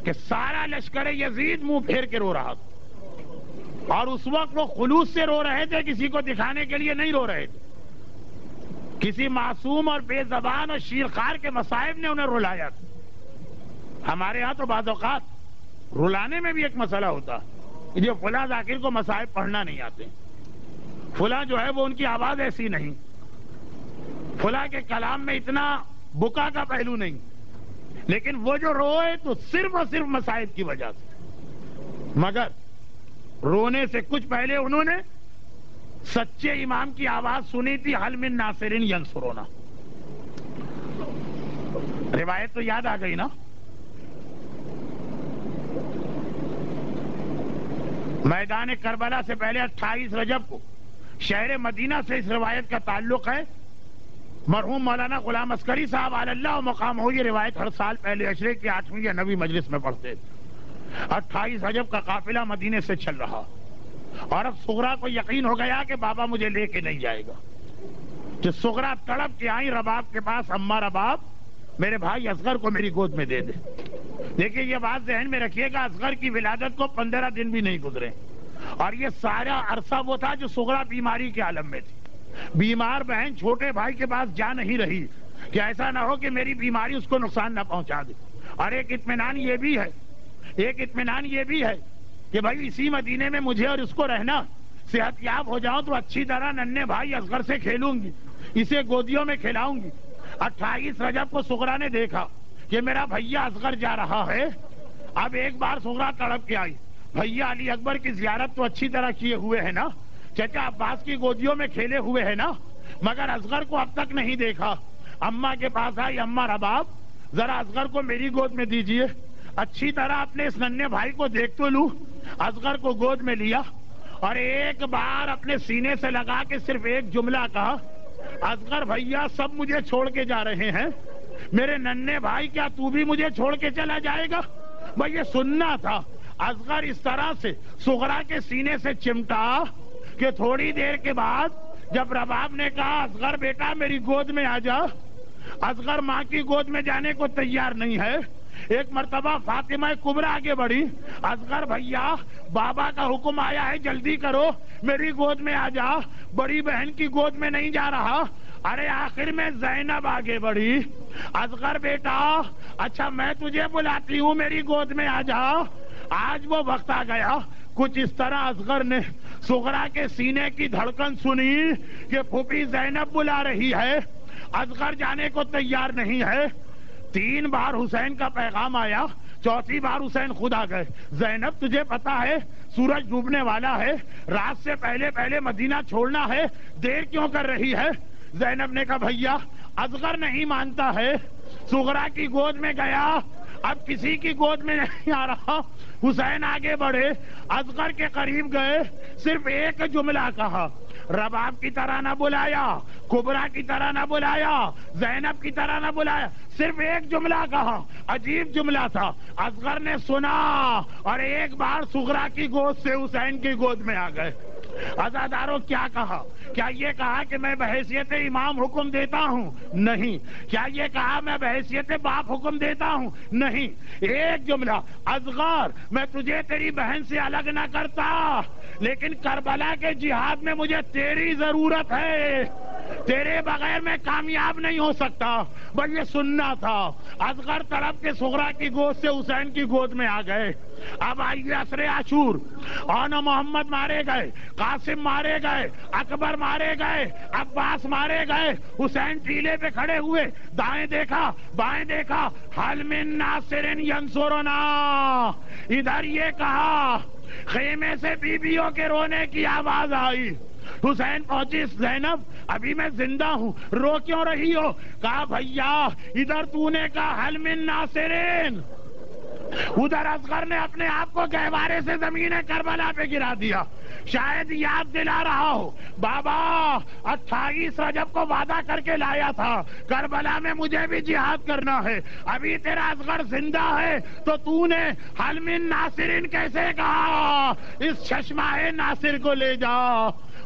کہ سارا لشکر یزید منہ پھیر کے رو رہا تھا، اور اس وقت وہ خلوص سے رو رہے تھے، کسی کو دکھانے کے لیے نہیں رو رہے تھے. کسی معصوم اور بے زبان اور شیرخوار کے مصائب نے انہیں رلایا تھا. ہمارے ہاں تو بعض اوقات رلانے میں بھی ایک مسئلہ ہوتا ہے، جو فلاں ذاکر کو مصائب پڑھنا نہیں آتے، فلاں جو ہے وہ ان کی آواز ایسی نہیں، فلاں کے کلام میں اتنا بکا کا پہلو نہیں، لیکن وہ جو روئے تو صرف اور صرف مسائل کی وجہ سے۔ مگر رونے سے کچھ پہلے انہوں نے سچے امام کی آواز سنی تھی، حل من ناصرین ینصرونا۔ روایت تو یاد آ گئی نا؟ میدان کربلا سے پہلے 28 رجب کو شہر مدینہ سے اس روایت کا تعلق ہے۔ مرحوم مولانا غلام عسکری صاحب علی اللہ و مقام ہو، یہ روایت ہر سال پہلے عشرے کی 8ویں یا 9ویں مجلس میں پڑھتے تھے۔ 28 رجب کا قافلہ مدینے سے چل رہا، اور اب سغرا کو یقین ہو گیا کہ بابا مجھے لے کے نہیں جائے گا، کہ سغرا تڑپ کے آئی رباب کے پاس، اماں رباب میرے بھائی اصغر کو میری گود میں دے دے۔ دیکھیں یہ بات ذہن میں رکھیے گا، اصغر کی ولادت کو 15 دن بھی نہیں گزرے، اور یہ سارا عرصہ وہ تھا جو سغرا بیماری کے عالم میں تھی۔ بیمار بہن چھوٹے بھائی کے پاس جا نہیں رہی کہ ایسا نہ ہو کہ میری بیماری اس کو نقصان نہ پہنچا دے۔ اور ایک اطمینان یہ بھی ہے کہ بھائی اسی مدینے میں مجھے اور اس کو رہنا، صحت یاب ہو جاؤں تو اچھی طرح ننھے بھائی اصغر سے کھیلوں گی، اسے گودیوں میں کھلاؤں گی۔ 28 رجب کو سغرا نے دیکھا کہ میرا بھیا اصغر جا رہا ہے۔ اب ایک بار سغرا تڑپ کے آئی، بھیا علی اکبر کی زیارت تو اچھی طرح کیے ہوئے ہے نا، چچا عباس کی گودیوں میں کھیلے ہوئے ہے نا، مگر اصغر کو اب تک نہیں دیکھا۔ اماں کے پاس آئی، اماں رباب ذرا اصغر کو میری گود میں دیجئے، اچھی طرح اپنے اس ننھے بھائی کو دیکھ تو لوں۔ اصغر کو گود میں لیا اور ایک بار اپنے سینے سے لگا کے صرف ایک جملہ کہا، اصغر بھیا سب مجھے چھوڑ کے جا رہے ہیں، میرے ننھے بھائی کیا تو بھی مجھے چھوڑ کے چلا جائے گا؟ بھائی یہ سننا تھا۔ اصغر اس طرح سے سغرا کے سینے سے چمٹا کہ تھوڑی دیر کے بعد جب رباب نے کہا اصغر بیٹا میری گود میں آ جا، اصغر ماں کی گود میں جانے کو تیار نہیں ہے۔ ایک مرتبہ فاطمہ کبریٰ آگے بڑھی، اصغر بھیا بابا کا حکم آیا ہے جلدی کرو میری گود میں آ جا، بڑی بہن کی گود میں نہیں جا رہا۔ ارے آخر میں زینب آگے بڑھی، اصغر بیٹا اچھا میں تجھے بلاتی ہوں میری گود میں آ جا۔ آج وہ وقت آ گیا، کچھ اس طرح اصغر نے سغرا کے سینے کی دھڑکن سنی کہ پھوپھی زینب بلا رہی ہے، اصغر جانے کو تیار نہیں ہے۔ 3 بار حسین کا پیغام آیا، 4تھی بار حسین خود آ گئے۔ زینب تجھے پتا ہے سورج ڈوبنے والا ہے، رات سے پہلے پہلے مدینہ چھوڑنا ہے، دیر کیوں کر رہی ہے؟ زینب نے کہا بھیا اصغر نہیں مانتا ہے، سغرا کی گود میں گیا، اب کسی کی گود میں نہیں آ رہا۔ حسین آگے بڑھے، اصغر کے قریب گئے، صرف ایک جملہ کہا، رباب کی طرح نہ بلایا، کبریٰ کی طرح نہ بلایا، زینب کی طرح نہ بلایا، صرف ایک جملہ کہا، عجیب جملہ تھا۔ اصغر نے سنا اور ایک بار سغرا کی گود سے حسین کی گود میں آ گئے۔ عزاداروں کیا کہا؟ کیا یہ کہا کہ میں بحیثیت امام حکم دیتا ہوں؟ نہیں۔ کیا یہ کہا میں بحیثیت باپ حکم دیتا ہوں؟ نہیں۔ ایک جملہ، اصغر میں تجھے تیری بہن سے الگ نہ کرتا، لیکن کربلا کے جہاد میں مجھے تیری ضرورت ہے، تیرے بغیر میں کامیاب نہیں ہو سکتا۔ بس یہ سننا تھا۔ اصغر تڑپ کے سغرا کی گود سے حسین کی گود میں آ گئے۔ اب آئیے عصر عاشور، آن محمد مارے گئے، قاسم مارے گئے، اکبر مارے گئے، عباس مارے گئے، حسین ٹیلے پہ کھڑے ہوئے، دائیں دیکھا بائیں دیکھا، حل من ناصر ینصرنا، ادھر یہ کہا، خیمے سے بیویوں کے رونے کی آواز آئی۔ حسین پہنچی، زینب ابھی میں زندہ ہوں، رو کیوں رہی ہو؟ کہا بھیا ادھر تو نے کہا حل من ناصرین، ادھر اصغر نے اپنے آپ کو گہوارے سے زمین کربلا پہ گرا دیا۔ شاید یاد دلا رہا ہو، بابا 28 رجب کو وعدہ کر کے لایا تھا کربلا میں مجھے بھی جہاد کرنا ہے، ابھی تیرا اصغر زندہ ہے تو نے حل من ناصرین کیسے کہا؟ اس چشمہ ناصر کو لے جا۔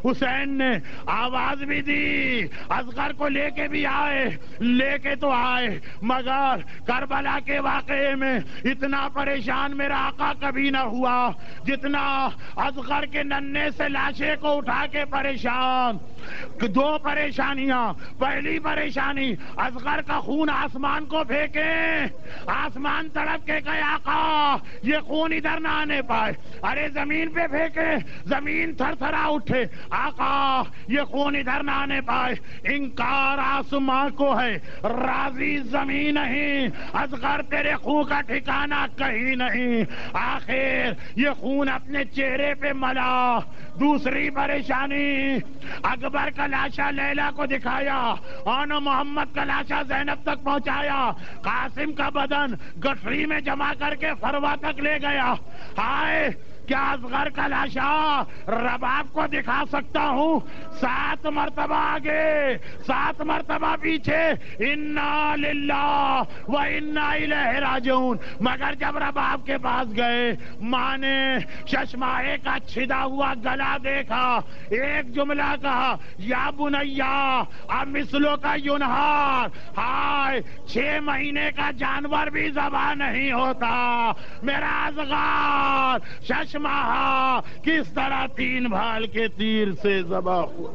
حسین نے آواز بھی دی، اصغر کو لے کے بھی آئے، لے کے تو آئے، مگر کربلا کے واقعے میں اتنا پریشان میرا آقا کبھی نہ ہوا جتنا اصغر کے ننھے سے لاشے کو اٹھا کے پریشان۔ 2 پریشانیاں، پہلی پریشانی اصغر کا خون آسمان کو پھینکے، آسمان تڑپ کے کہے آقا یہ خون ادھر نہ آنے پائے، ارے زمین پہ پھینکے، زمین تھر تھرا اٹھے، آقا یہ خون ادھر نہ آنے پائے. انکار آسماں کو ہے راضی زمین نہیں. اصغر تیرے خون کا ٹھکانہ کہیں نہیں. آخر یہ خون اپنے چہرے پہ ملا. دوسری پریشانی اکبر کا لاشا لیلا کو دکھایا. آنا محمد کا لاشا زینب تک پہنچایا. قاسم کا بدن گٹھری میں جمع کر کے فروا تک لے گیا. ہائے کیا اصغر کا لاشا رباب کو دکھا سکتا ہوں؟ 7 مرتبہ آگے 7 مرتبہ پیچھے. انا للہ و انا الیہ راجعون. مگر جب رباب کے پاس گئے ماں نے ششماہے کا چھدا ہوا گلا دیکھا. ایک جملہ کہا یا بنیا اب مثلوں کا ینہار. ہائے 6 مہینے کا جانور بھی ذبح نہیں ہوتا. میرا اصغر ششماہا کس طرح 3 بھال کے تیر سے ذبح ہوا.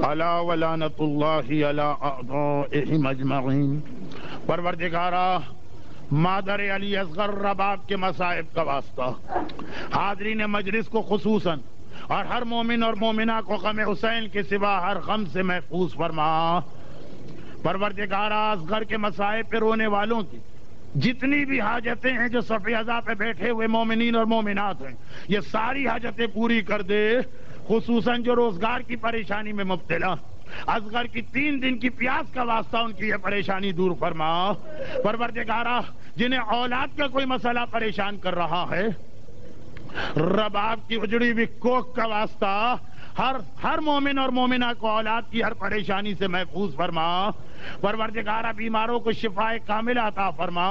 الا ولعنۃ اللہ علی اعدائہم اجمعین. پروردگارا مادر علی اصغر رباب کے مصائب کا واسطہ حاضرین مجلس کو خصوصاً اور ہر مومن اور مومنہ کو غم حسین کے سوا ہر غم سے محفوظ فرما. پروردگارا اصغر کے مصائب پہ رونے والوں کی جتنی بھی حاجتیں ہیں جو صف اعضاء پہ بیٹھے ہوئے مومنین اور مومنات ہیں یہ ساری حاجتیں پوری کر دے. خصوصاً جو روزگار کی پریشانی میں مبتلا اصغر کی 3 دن کی پیاس کا واسطہ ان کی یہ پریشانی دور فرما. پروردگارا جنہیں اولاد کا کوئی مسئلہ پریشان کر رہا ہے رباب کی اجڑی ہوئی کوکھ کا واسطہ ہر مومن اور مومنہ کو اولاد کی ہر پریشانی سے محفوظ فرما. پروردگارا بیماروں کو شفاء کاملہ عطا فرما.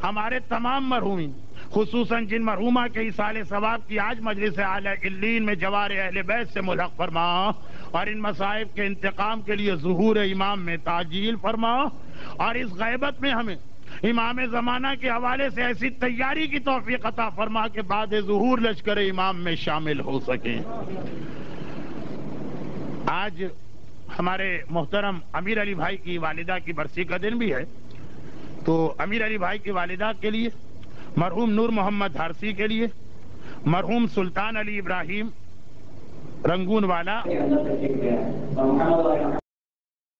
ہمارے تمام مرحومین خصوصاً جن مرحومہ کے ایصال ثواب کی آج مجلس اعلی علیین میں جوار اہل بیت سے ملحق فرما اور ان مصائب کے انتقام کے لیے ظہور امام میں تعجیل فرما. اور اس غیبت میں ہمیں امام زمانہ کے حوالے سے ایسی تیاری کی توفیق عطا فرما کہ بعد ظہور لشکر امام میں شامل ہو سکیں. آج ہمارے محترم امیر علی بھائی کی والدہ کی برسی کا دن بھی ہے تو امیر علی بھائی کی والدہ کے لیے مرحوم نور محمد ہارسی کے لیے مرحوم سلطان علی ابراہیم رنگون والا